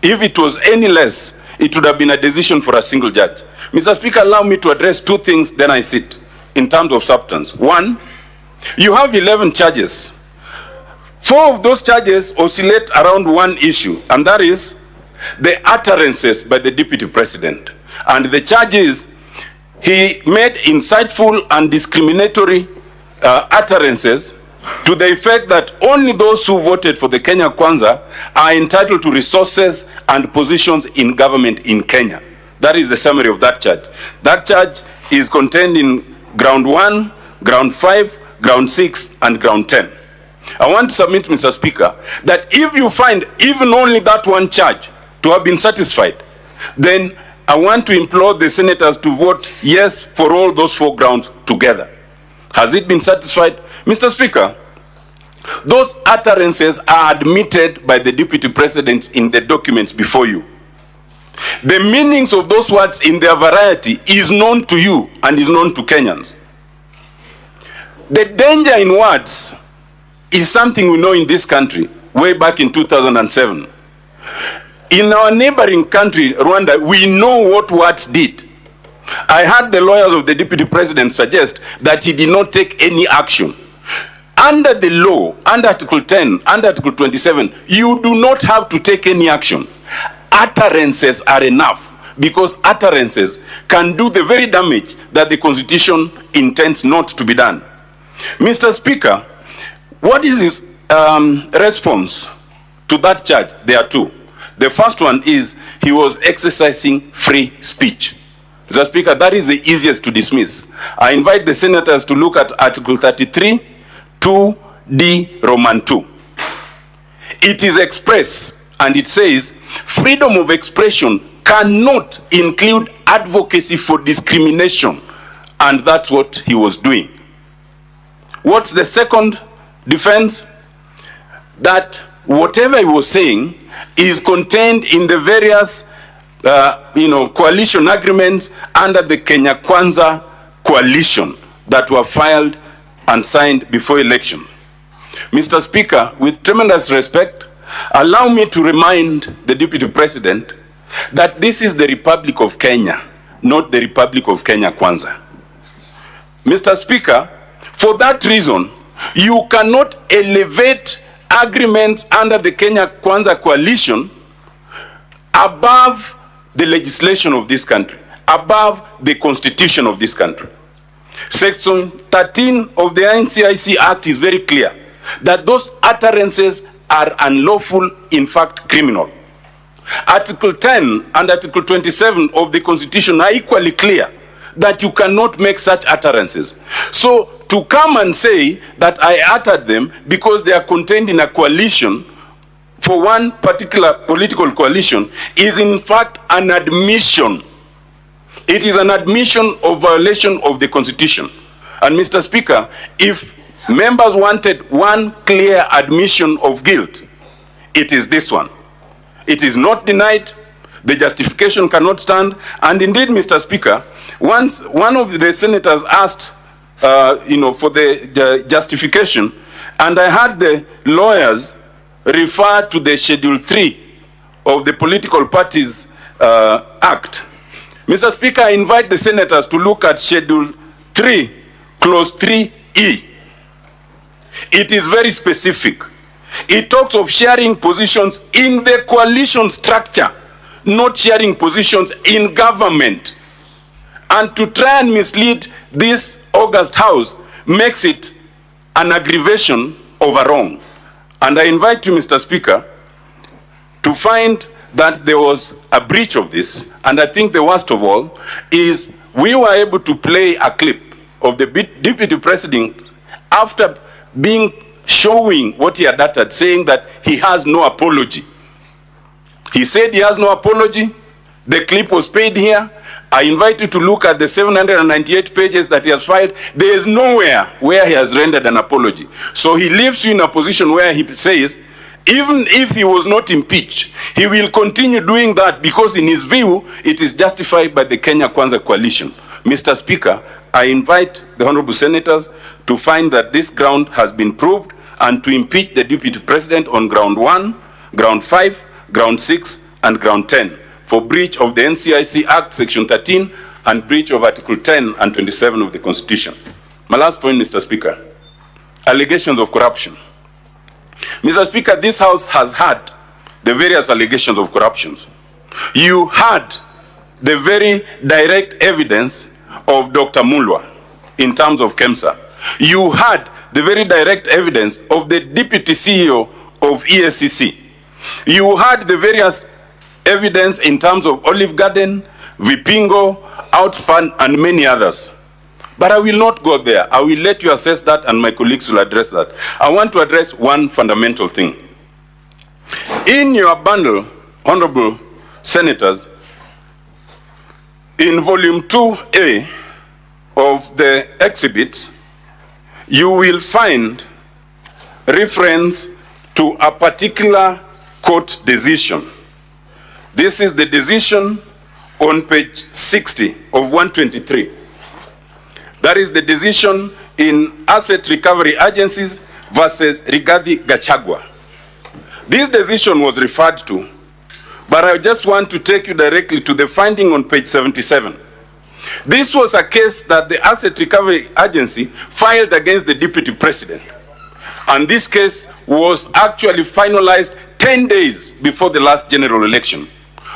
If it was any less, it would have been a decision for a single judge. Mr. Speaker, allow me to address two things, then I sit, in terms of substance. One, you have 11 charges. 4 of those charges oscillate around one issue, and that is the utterances by the deputy president. And the charge is he made insightful and discriminatory utterances to the effect that only those who voted for the Kenya Kwanza are entitled to resources and positions in government in Kenya. That is the summary of that charge. That charge is contained in ground 1, ground 5, ground 6, and ground 10. I want to submit, Mr. Speaker, that if you find even only that one charge to have been satisfied, then I want to implore the senators to vote yes for all those 4 grounds together. Has it been satisfied? Mr. Speaker, those utterances are admitted by the Deputy President in the documents before you. The meanings of those words in their variety is known to you and is known to Kenyans. The danger in words is something we know in this country way back in 2007. In our neighboring country, Rwanda, we know what words did. I heard the lawyers of the Deputy President suggest that he did not take any action. Under the law, under Article 10, under Article 27, you do not have to take any action. Utterances are enough, because utterances can do the very damage that the Constitution intends not to be done. Mr. Speaker, what is his response to that charge? There are 2. The first one is he was exercising free speech. Mr. Speaker, that is the easiest to dismiss. I invite the senators to look at Article 33, 2D, Roman 2. It is express, and it says, freedom of expression cannot include advocacy for discrimination, and that's what he was doing. What's the second defense? That whatever he was saying is contained in the various coalition agreements under the Kenya Kwanza coalition that were filed and signed before election. Mr. Speaker, with tremendous respect, allow me to remind the Deputy President that this is the Republic of Kenya, not the Republic of Kenya Kwanza. Mr. Speaker, for that reason, you cannot elevate agreements under the Kenya Kwanza coalition above the legislation of this country, above the constitution of this country. Section 13 of the NCIC Act is very clear that those utterances are unlawful, in fact criminal. Article 10 and Article 27 of the Constitution are equally clear that you cannot make such utterances. So to come and say that I uttered them because they are contained in a coalition for one particular political coalition is in fact an admission. It is an admission of violation of the Constitution. And Mr. Speaker, if members wanted one clear admission of guilt, it is this one. It is not denied, the justification cannot stand, and indeed, Mr. Speaker, once one of the senators asked for the justification, and I heard the lawyers refer to the Schedule 3 of the Political Parties Act. Mr. Speaker, I invite the senators to look at Schedule 3, Clause 3E. It is very specific. It talks of sharing positions in the coalition structure, not sharing positions in government. And to try and mislead this august House makes it an aggravation of a wrong. And I invite you, Mr. Speaker, to find that there was a breach of this. And I think the worst of all is we were able to play a clip of the Deputy President after showing what he had uttered, saying that he has no apology. He said he has no apology. The clip was played here. I invite you to look at the 798 pages that he has filed. There is nowhere where he has rendered an apology. So he leaves you in a position where he says, even if he was not impeached, he will continue doing that because in his view, it is justified by the Kenya Kwanza coalition. Mr. Speaker, I invite the honorable senators to find that this ground has been proved and to impeach the Deputy President on ground 1, ground 5, ground 6, and ground 10 for breach of the NCIC Act, Section 13, and breach of Article 10 and 27 of the Constitution. My last point, Mr. Speaker, allegations of corruption. Mr. Speaker, this House has had the various allegations of corruptions. You had the very direct evidence of Dr. Mulwa in terms of KEMSA. You had the very direct evidence of the Deputy CEO of ESCC. You had the various evidence in terms of Olive Garden, Vipingo, Outspan, and many others. But I will not go there. I will let you assess that, and my colleagues will address that. I want to address one fundamental thing. In your bundle, honorable senators, in volume 2A of the exhibits, you will find reference to a particular court decision. This is the decision on page 60 of 123. That is the decision in Asset Recovery Agencies versus Rigathi Gachagua. This decision was referred to, but I just want to take you directly to the finding on page 77. This was a case that the Asset Recovery Agency filed against the Deputy President. And this case was actually finalized 10 days before the last general election.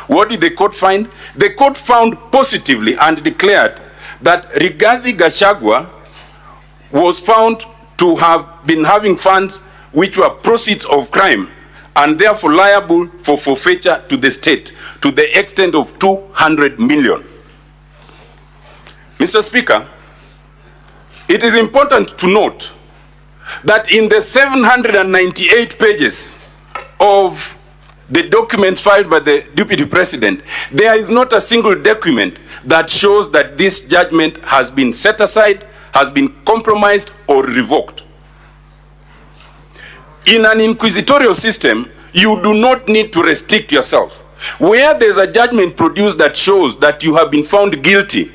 What did the court find? The court found positively and declared that Rigathi Gachagua was found to have been having funds which were proceeds of crime and therefore liable for forfeiture to the state to the extent of 200 million. Mr. Speaker, it is important to note that in the 798 pages of the document filed by the Deputy President, there is not a single document that shows that this judgment has been set aside, has been compromised, or revoked. In an inquisitorial system, you do not need to restrict yourself. Where there's a judgment produced that shows that you have been found guilty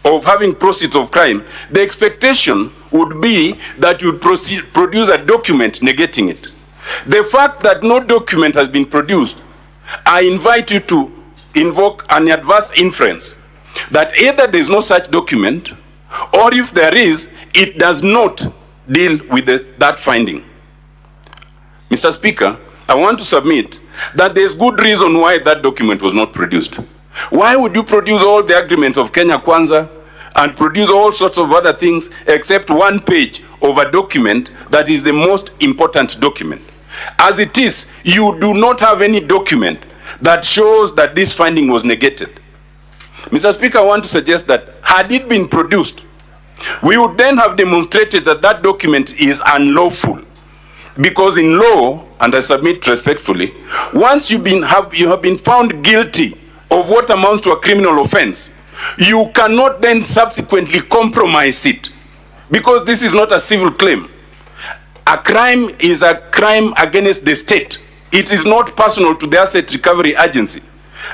of having proceeds of crime, the expectation would be that you produce a document negating it. The fact that no document has been produced, I invite you to invoke an adverse inference that either there is no such document, or if there is, it does not deal with that finding. Mr. Speaker, I want to submit that there is good reason why that document was not produced. Why would you produce all the agreements of Kenya Kwanza and produce all sorts of other things except one page of a document that is the most important document? As it is, you do not have any document that shows that this finding was negated. Mr. Speaker, I want to suggest that had it been produced, we would then have demonstrated that that document is unlawful. Because in law, and I submit respectfully, once you have been found guilty of what amounts to a criminal offense, you cannot then subsequently compromise it, because this is not a civil claim. A crime is a crime against the state. It is not personal to the Asset Recovery Agency.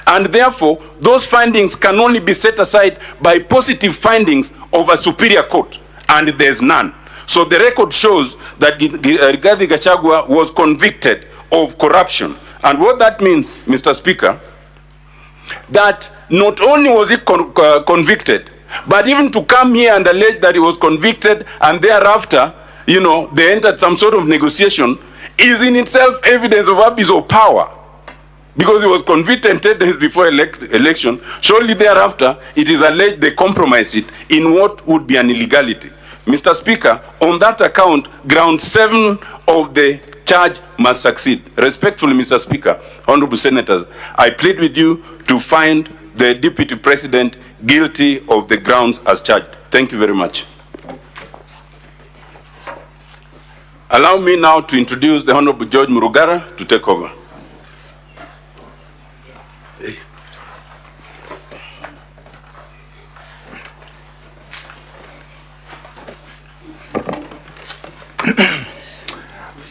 And therefore, those findings can only be set aside by positive findings of a superior court, and there's none. So the record shows that Rigathi Gachagua was convicted of corruption. And what that means, Mr. Speaker, that not only was he convicted, but even to come here and allege that he was convicted and thereafter, they entered some sort of negotiation, is in itself evidence of abuse of power. Because he was convicted 10 days before election, shortly thereafter, it is alleged they compromised it in what would be an illegality. Mr. Speaker, on that account, ground 7 of the charge must succeed. Respectfully, Mr. Speaker, honorable senators, I plead with you to find the Deputy President guilty of the grounds as charged. Thank you very much. Allow me now to introduce the Honorable George Murugara to take over.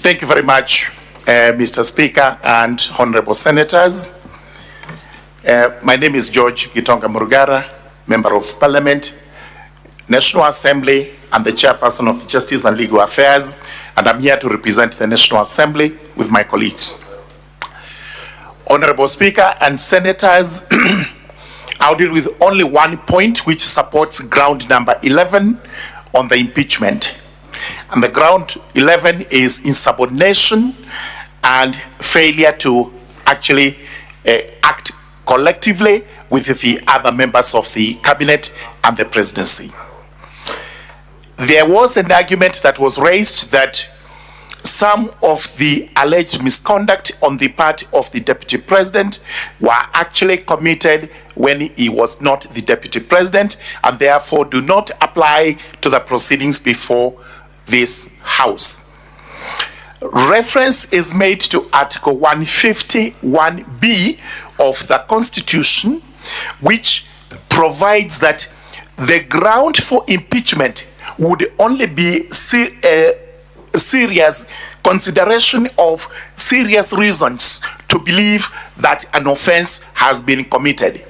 Thank you very much, Mr. Speaker and honorable senators. My name is George Gitonga Murugara, Member of Parliament, National Assembly, and the Chairperson of Justice and Legal Affairs, and I'm here to represent the National Assembly with my colleagues. Honorable Speaker and senators, I'll deal with only one point which supports ground number 11 on the impeachment. And the ground 11 is insubordination and failure to actually act collectively with the other members of the cabinet and the presidency. There was an argument that was raised that some of the alleged misconduct on the part of the deputy president were actually committed when he was not the deputy president, and therefore do not apply to the proceedings before this House. Reference is made to Article 151B of the Constitution, which provides that the ground for impeachment would only be serious consideration of serious reasons to believe that an offense has been committed.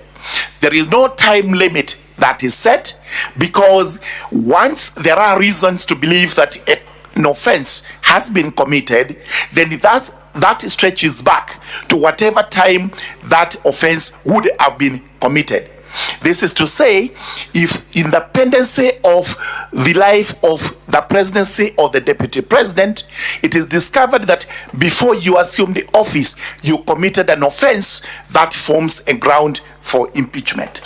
There is no time limit that is set, because once there are reasons to believe that an offense has been committed, then that stretches back to whatever time that offense would have been committed. This is to say, if in the pendency of the life of the presidency or the deputy president, it is discovered that before you assume the office, you committed an offense, that forms a ground for impeachment.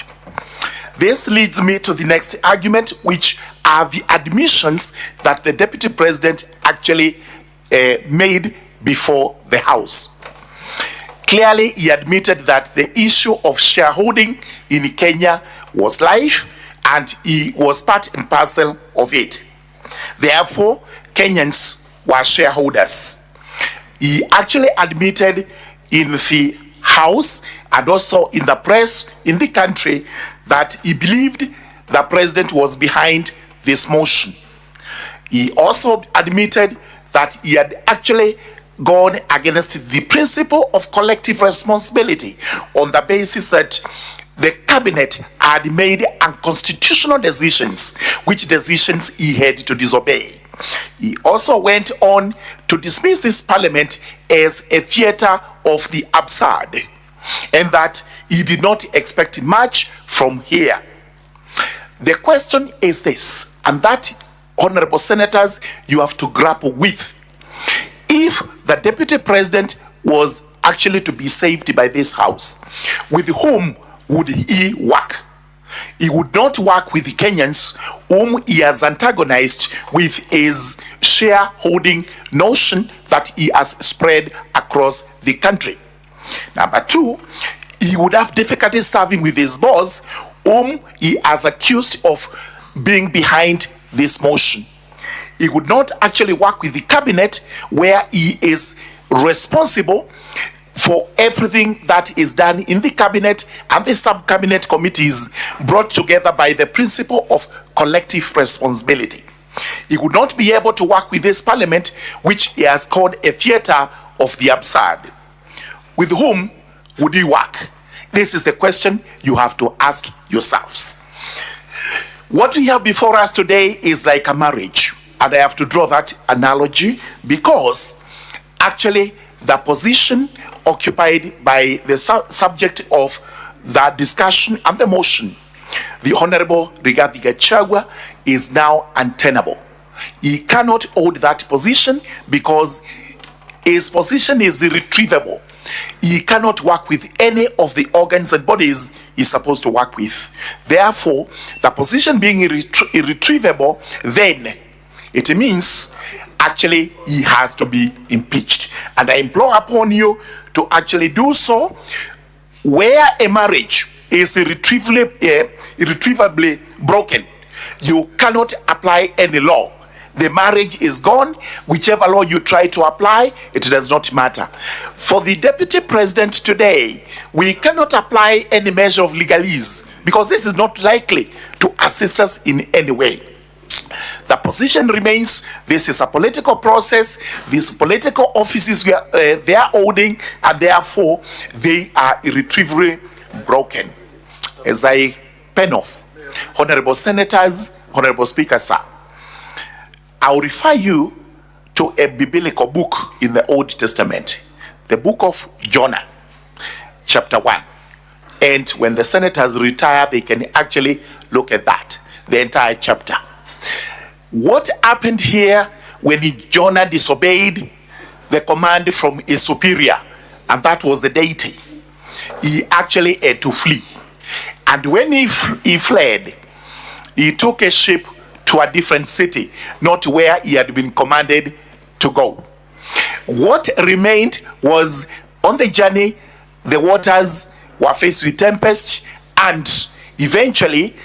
This leads me to the next argument, which are the admissions that the deputy president actually made before the House. Clearly, he admitted that the issue of shareholding in Kenya was live, and he was part and parcel of it. Therefore, Kenyans were shareholders. He actually admitted in the House and also in the press in the country that he believed the president was behind this motion. He also admitted that he had actually gone against the principle of collective responsibility on the basis that the cabinet had made unconstitutional decisions, which decisions he had to disobey. He also went on to dismiss this parliament as a theater of the absurd, and that he did not expect much from here. The question is this, and that, honorable senators, you have to grapple with. If the deputy president was actually to be saved by this House, with whom would he work? He would not work with the Kenyans whom he has antagonized with his shareholding notion that he has spread across the country. Number two, he would have difficulty serving with his boss, whom he has accused of being behind this motion. He would not actually work with the cabinet, where he is responsible for everything that is done in the cabinet and the sub-cabinet committees brought together by the principle of collective responsibility. He would not be able to work with this parliament, which he has called a theater of the absurd. With whom would he work? This is the question you have to ask yourselves. What we have before us today is like a marriage, and I have to draw that analogy because actually the position occupied by the subject of the discussion and the motion, the Honorable Rigathi Gachagua, is now untenable. He cannot hold that position because his position is irretrievable. He cannot work with any of the organs and bodies he's supposed to work with. Therefore, the position being irretrievable, then it means actually he has to be impeached. And I implore upon you to actually do so. Where a marriage is irretrievably broken, you cannot apply any law. The marriage is gone. Whichever law you try to apply, it does not matter. For the deputy president today, we cannot apply any measure of legalese because this is not likely to assist us in any way. The position remains, this is a political process, these political offices they are holding, and therefore they are irretrievably broken. As I pen off, honorable senators, honorable speaker, sir, I will refer you to a biblical book in the Old Testament, the book of Jonah, chapter 1. And when the senators retire, they can actually look at that, the entire chapter. What happened here when Jonah disobeyed the command from his superior, and that was the deity? He actually had to flee. And when he fled, he took a ship to a different city, not where he had been commanded to go. What remained was, on the journey, the waters were faced with tempest, and eventually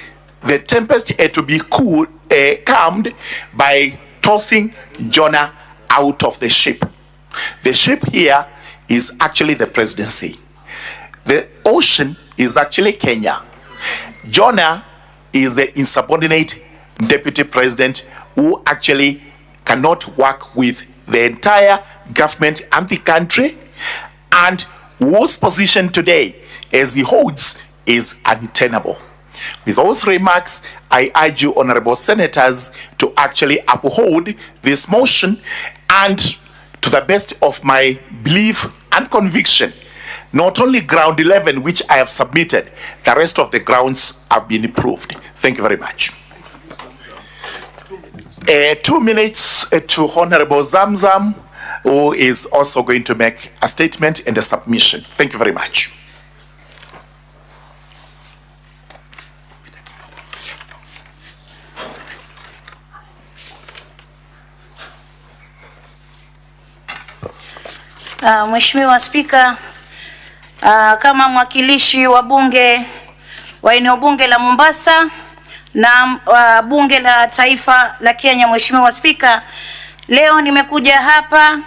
the tempest had to be calmed by tossing Jonah out of the ship. The ship here is actually the presidency. The ocean is actually Kenya. Jonah is the insubordinate deputy president who actually cannot work with the entire government and the country, and whose position today as he holds is untenable. With those remarks, I urge you, honorable senators, to actually uphold this motion, and to the best of my belief and conviction, not only ground 11 which I have submitted, the rest of the grounds have been approved. Thank you very much. 2 minutes to Honorable Zamzam, who is also going to make a statement and a submission. Thank you very much. Mheshimiwa Spika, kama mwakilishi wa bunge wa eneo bunge la Mombasa na bunge la taifa la Kenya, Mheshimiwa Spika, leo nimekuja hapa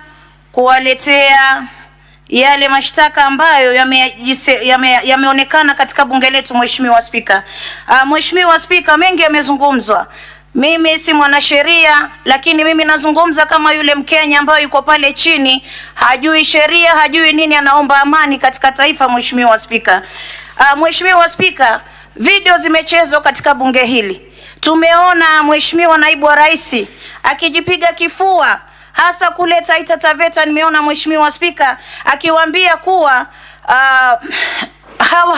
kuwaletea yale mashtaka ambayo yameonekana katika bunge letu. Mheshimiwa Spika, Mheshimiwa Spika, mengi yamezungumzwa. Mimi si mwanasheria, lakini mimi nazungumza kama yule Mkenya ambaye yuko pale chini, hajui sheria, hajui nini, anaomba amani katika taifa. Mheshimiwa Spika, Mheshimiwa Spika, video zimechezwa katika bunge hili. Tumeona Mheshimiwa naibu wa rais akijipiga kifua, hasa kule Taita Taveta. Nimeona Mheshimiwa Spika akiwaambia kuwa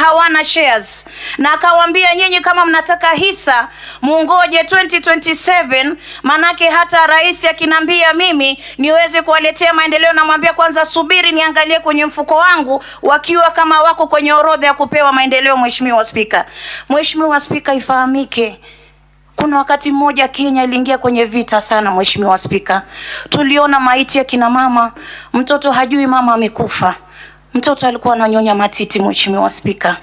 hawana shares, na akawaambia nyinyi kama mnataka hisa muongoje 2027, manake hata rais akinambia mimi niweze kuwaletea maendeleo, namwambia kwanza subiri niangalie kwenye mfuko wangu wakiwa kama wako kwenye orodha ya kupewa maendeleo. Mheshimiwa Spika, Mheshimiwa Spika, ifahamike kuna wakati mmoja Kenya iliingia kwenye vita sana. Mheshimiwa Spika, tuliona maiti ya kina mama, mtoto hajui mama amekufa, mtoto alikuwa ananyonya matiti. Mheshimiwa Spika,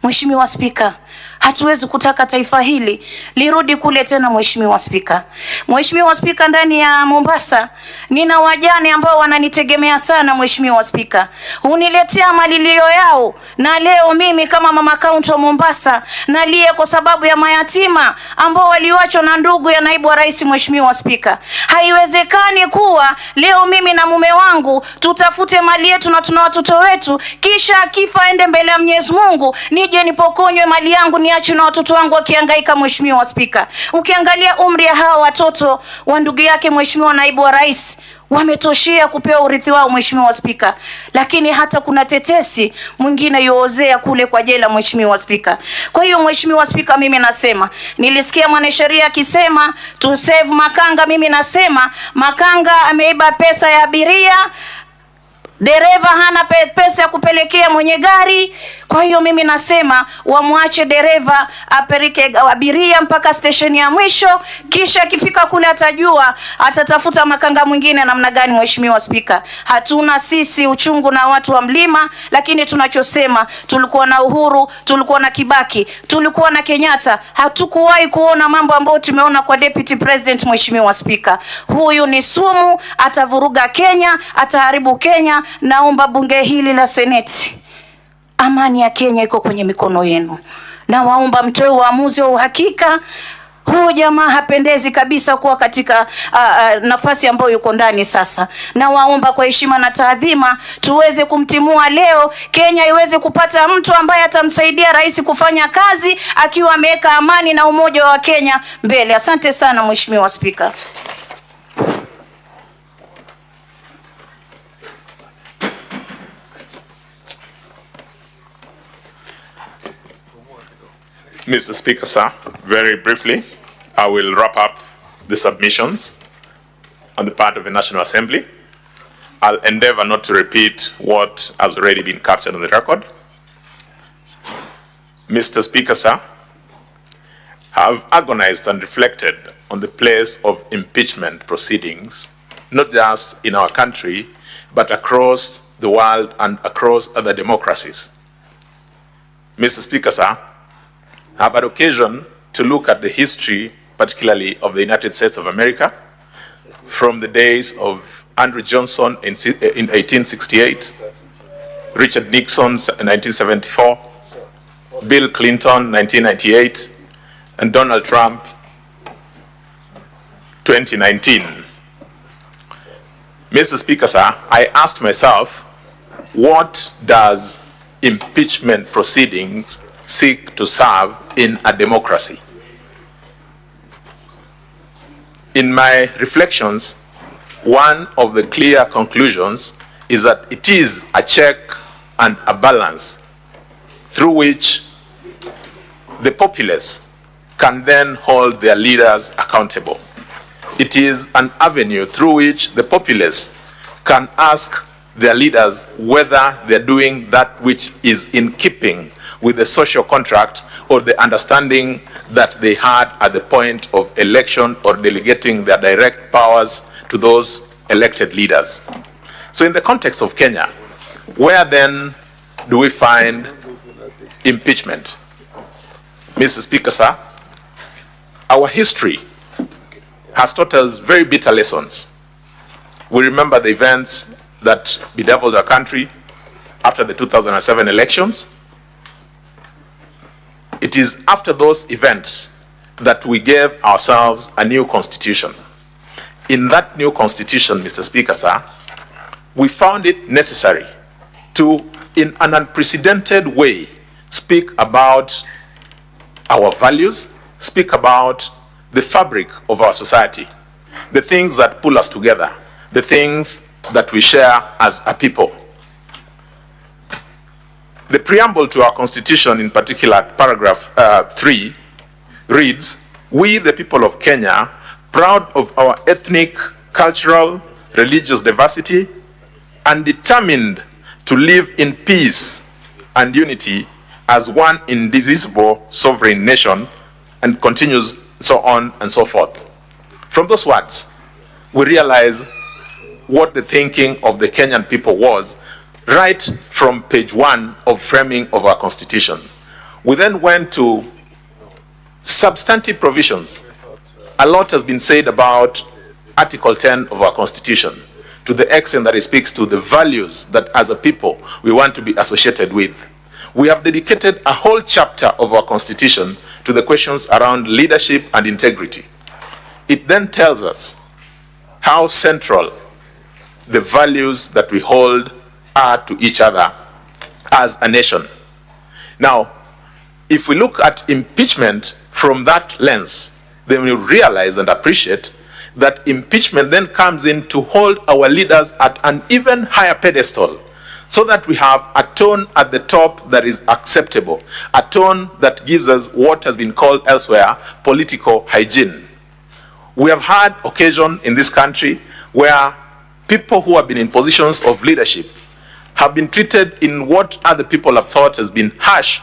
Mheshimiwa Spika, hatuwezi kutaka taifa hili lirudi kule tena. Mheshimiwa Spika, Mheshimiwa Spika, ndani ya Mombasa nina wajane ambao wananitegemea sana. Mheshimiwa Spika, uniletea malilio yao, na leo mimi kama mama kaunti wa Mombasa nalia kwa sababu ya mayatima ambao waliwachwa na ndugu ya naibu wa rais. Mheshimiwa Spika, haiwezekani kuwa leo mimi na mume wangu tutafute mali yetu na tuna watoto wetu, kisha akifa ende mbele ya Mwenyezi Mungu nije nipokonywe mali yangu, niache na watoto wangu wakihangaika. Mheshimiwa Spika, ukiangalia umri ya hawa watoto wa ndugu yake Mheshimiwa naibu wa rais wametoshia kupewa urithi wao. Mheshimiwa Spika, lakini hata kuna tetesi mwingine yoozea kule kwa jela. Mheshimiwa Spika, kwa hiyo Mheshimiwa Spika, mimi nasema, nilisikia mwanasheria akisema to save makanga. Mimi nasema makanga ameiba pesa ya abiria, dereva hana pesa ya kupelekea mwenye gari. Kwa hiyo mimi nasema wamwache dereva apeleke abiria mpaka station ya mwisho, kisha akifika kule atajua atatafuta makanga mwingine namna gani. Mheshimiwa Spika, hatuna sisi uchungu na watu wa mlima, lakini tunachosema tulikuwa na Uhuru, tulikuwa na Kibaki, tulikuwa na Kenyatta, hatukuwahi kuona mambo ambayo tumeona kwa deputy president. Mheshimiwa Spika, huyu ni sumu, atavuruga Kenya, ataharibu Kenya. Naomba bunge hili la Seneti, amani ya Kenya iko kwenye mikono yenu, na waomba mtoe uamuzi wa uhakika. Huyu jamaa hapendezi kabisa kuwa katika nafasi ambayo yuko ndani sasa, na waomba kwa heshima na taadhima tuweze kumtimua leo, Kenya iweze kupata mtu ambaye atamsaidia rais kufanya kazi akiwa ameweka amani na umoja wa Kenya mbele. Asante sana Mheshimiwa Spika. Mr. Speaker, sir, very briefly, I will wrap up the submissions on the part of the National Assembly. I'll endeavor not to repeat what has already been captured on the record. Mr. Speaker, sir, have agonized and reflected on the place of impeachment proceedings, not just in our country, but across the world and across other democracies. Mr. Speaker, sir, I've had occasion to look at the history, particularly of the United States of America, from the days of Andrew Johnson in 1868, Richard Nixon in 1974, Bill Clinton 1998, and Donald Trump 2019. Mr. Speaker, sir, I asked myself, what does impeachment proceedings seek to serve in a democracy? In my reflections, one of the clear conclusions is that it is a check and a balance through which the populace can then hold their leaders accountable. It is an avenue through which the populace can ask their leaders whether they're doing that which is in keeping with the social contract or the understanding that they had at the point of election or delegating their direct powers to those elected leaders. So in the context of Kenya, where then do we find impeachment? Mr. Speaker, sir, our history has taught us very bitter lessons. We remember the events that bedeviled our country after the 2007 elections. It is after those events that we gave ourselves a new constitution. In that new constitution, Mr. Speaker, sir, we found it necessary to, in an unprecedented way, speak about our values, speak about the fabric of our society, the things that pull us together, the things that we share as a people. The preamble to our constitution, in particular paragraph 3, reads, "We, the people of Kenya, proud of our ethnic, cultural, religious diversity, and determined to live in peace and unity as one indivisible sovereign nation," and continues so on and so forth. From those words, we realize what the thinking of the Kenyan people was right from page 1 of framing of our constitution. We then went to substantive provisions. A lot has been said about Article 10 of our constitution, to the extent that it speaks to the values that as a people we want to be associated with. We have dedicated a whole chapter of our constitution to the questions around leadership and integrity. It then tells us how central the values that we hold are to each other as a nation. Now, if we look at impeachment from that lens, then we realize and appreciate that impeachment then comes in to hold our leaders at an even higher pedestal, so that we have a tone at the top that is acceptable, a tone that gives us what has been called elsewhere political hygiene. We have had occasion in this country where people who have been in positions of leadership have been treated in what other people have thought has been harsh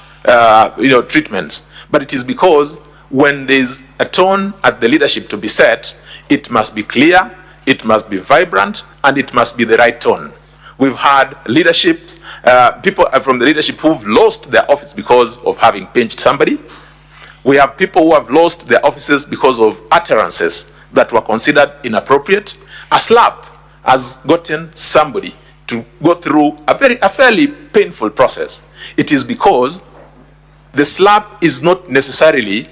treatments. But it is because when there's a tone at the leadership to be set, it must be clear, it must be vibrant, and it must be the right tone. We've had leadership, people from the leadership who've lost their office because of having pinched somebody. We have people who have lost their offices because of utterances that were considered inappropriate. A slap has gotten somebody to go through a fairly painful process. It is because the slap is not necessarily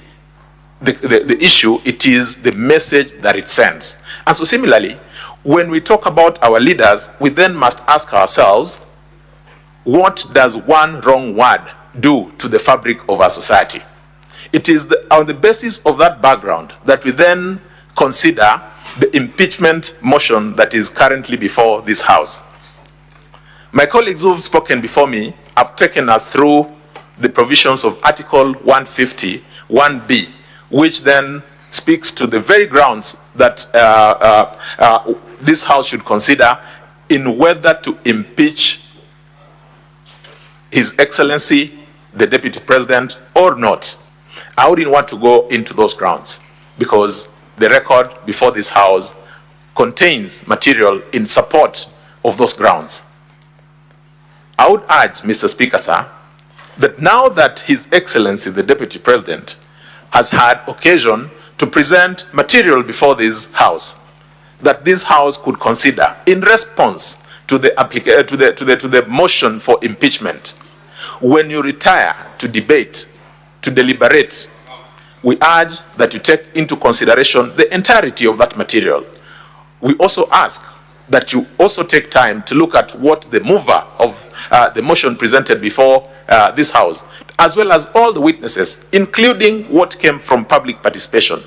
the issue, it is the message that it sends. And so similarly, when we talk about our leaders, we then must ask ourselves, what does one wrong word do to the fabric of our society? It is on the basis of that background that we then consider the impeachment motion that is currently before this House. My colleagues who have spoken before me have taken us through the provisions of Article 150, 1B, which then speaks to the very grounds that this House should consider in whether to impeach His Excellency, the Deputy President, or not. I wouldn't want to go into those grounds because the record before this House contains material in support of those grounds. I would urge, Mr. Speaker, sir, that now that His Excellency the Deputy President has had occasion to present material before this House, that this House could consider in response to the motion for impeachment. When you retire to debate, to deliberate, we urge that you take into consideration the entirety of that material. We also ask that you also take time to look at what the mover of the motion presented before this House, as well as all the witnesses, including what came from public participation.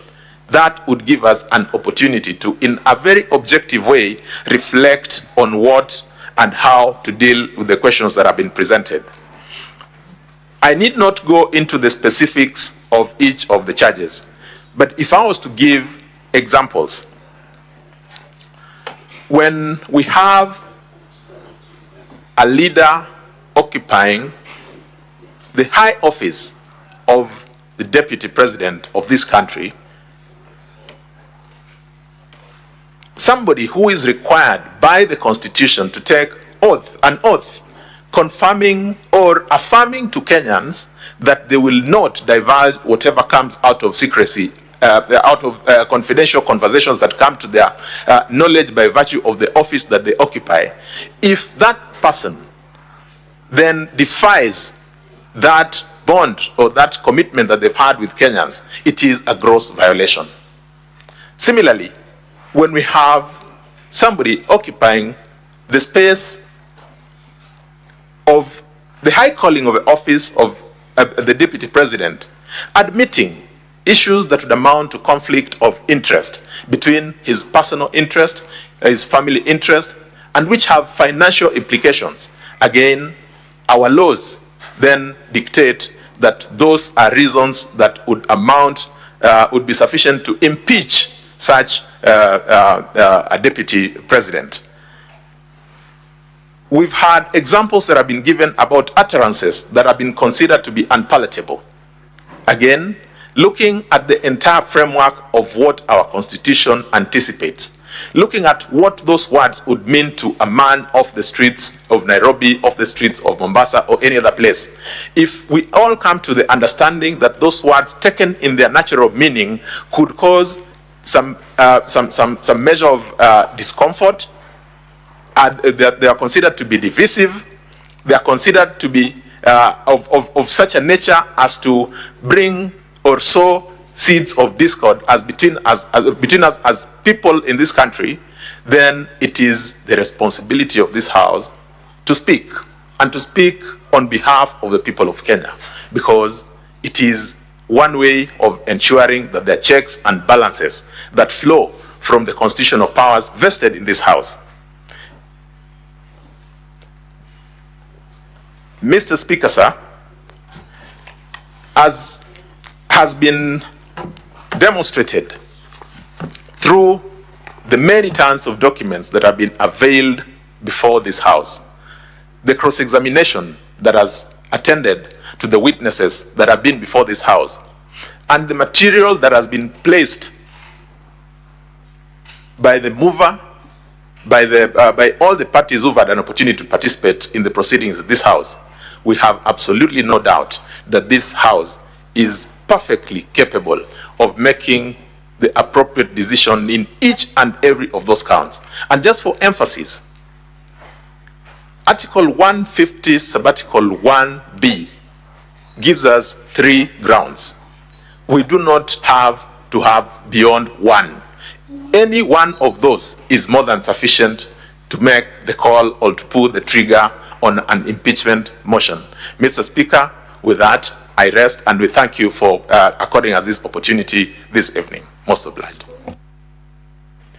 That would give us an opportunity to, in a very objective way, reflect on what and how to deal with the questions that have been presented. I need not go into the specifics of each of the charges, but if I was to give examples, when we have a leader occupying the high office of the Deputy President of this country, somebody who is required by the Constitution to take an oath confirming or affirming to Kenyans that they will not divulge whatever comes out of secrecy, out of confidential conversations that come to their knowledge by virtue of the office that they occupy. If that person then defies that bond or that commitment that they've had with Kenyans, it is a gross violation. Similarly, when we have somebody occupying the space of the high calling of the office of the Deputy President, admitting issues that would amount to conflict of interest between his personal interest, his family interest, and which have financial implications. Again, our laws then dictate that those are reasons that would would be sufficient to impeach such a Deputy President. We've had examples that have been given about utterances that have been considered to be unpalatable. Again, looking at the entire framework of what our Constitution anticipates, looking at what those words would mean to a man off the streets of Nairobi, off the streets of Mombasa, or any other place. If we all come to the understanding that those words taken in their natural meaning could cause some measure of discomfort, they are considered to be divisive, they are considered to be of such a nature as to bring or sow seeds of discord between us as people in this country, then it is the responsibility of this House to speak, and to speak on behalf of the people of Kenya, because it is one way of ensuring that there are checks and balances that flow from the constitutional powers vested in this House. Mr. Speaker, sir, as has been demonstrated through the many tons of documents that have been availed before this House, the cross-examination that has attended to the witnesses that have been before this House, and the material that has been placed by the mover, by all the parties who've had an opportunity to participate in the proceedings of this House, we have absolutely no doubt that this House is perfectly capable of making the appropriate decision in each and every of those counts. And just for emphasis, Article 150, Subarticle 1B gives us 3 grounds. We do not have to have beyond 1. Any one of those is more than sufficient to make the call or to pull the trigger on an impeachment motion. Mr. Speaker, with that, I rest, and we thank you for according us this opportunity this evening. Most obliged.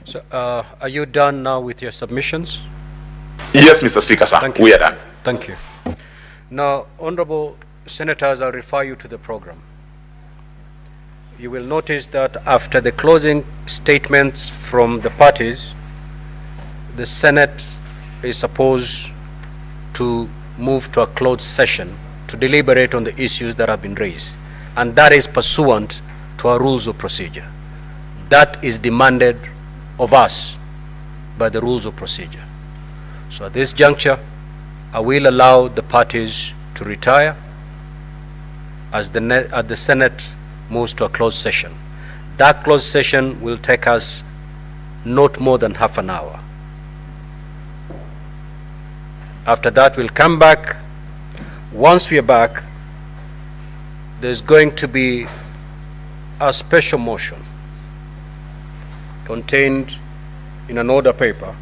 So, are you done now with your submissions? Yes, Mr. Speaker, sir. Thank you. We are done. Thank you. Now, honorable senators, I'll refer you to the program. You will notice that after the closing statements from the parties, the Senate is supposed to move to a closed session to deliberate on the issues that have been raised. And that is pursuant to our rules of procedure. That is demanded of us by the rules of procedure. So at this juncture, I will allow the parties to retire as the Senate moves to a closed session. That closed session will take us not more than half an hour. After that, we'll come back. Once we are back, there's going to be a special motion contained in an order paper.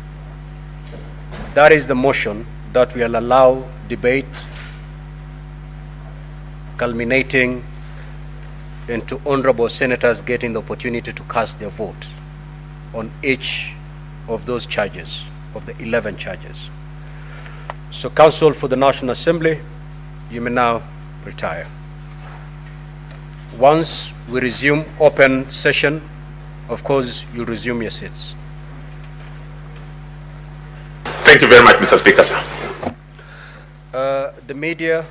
That is the motion that will allow debate culminating into honorable senators getting the opportunity to cast their vote on each of those charges, of the 11 charges. So, Counsel for the National Assembly, you may now retire. Once we resume open session, of course, you resume your seats. Thank you very much, Mr. Speaker, sir. The media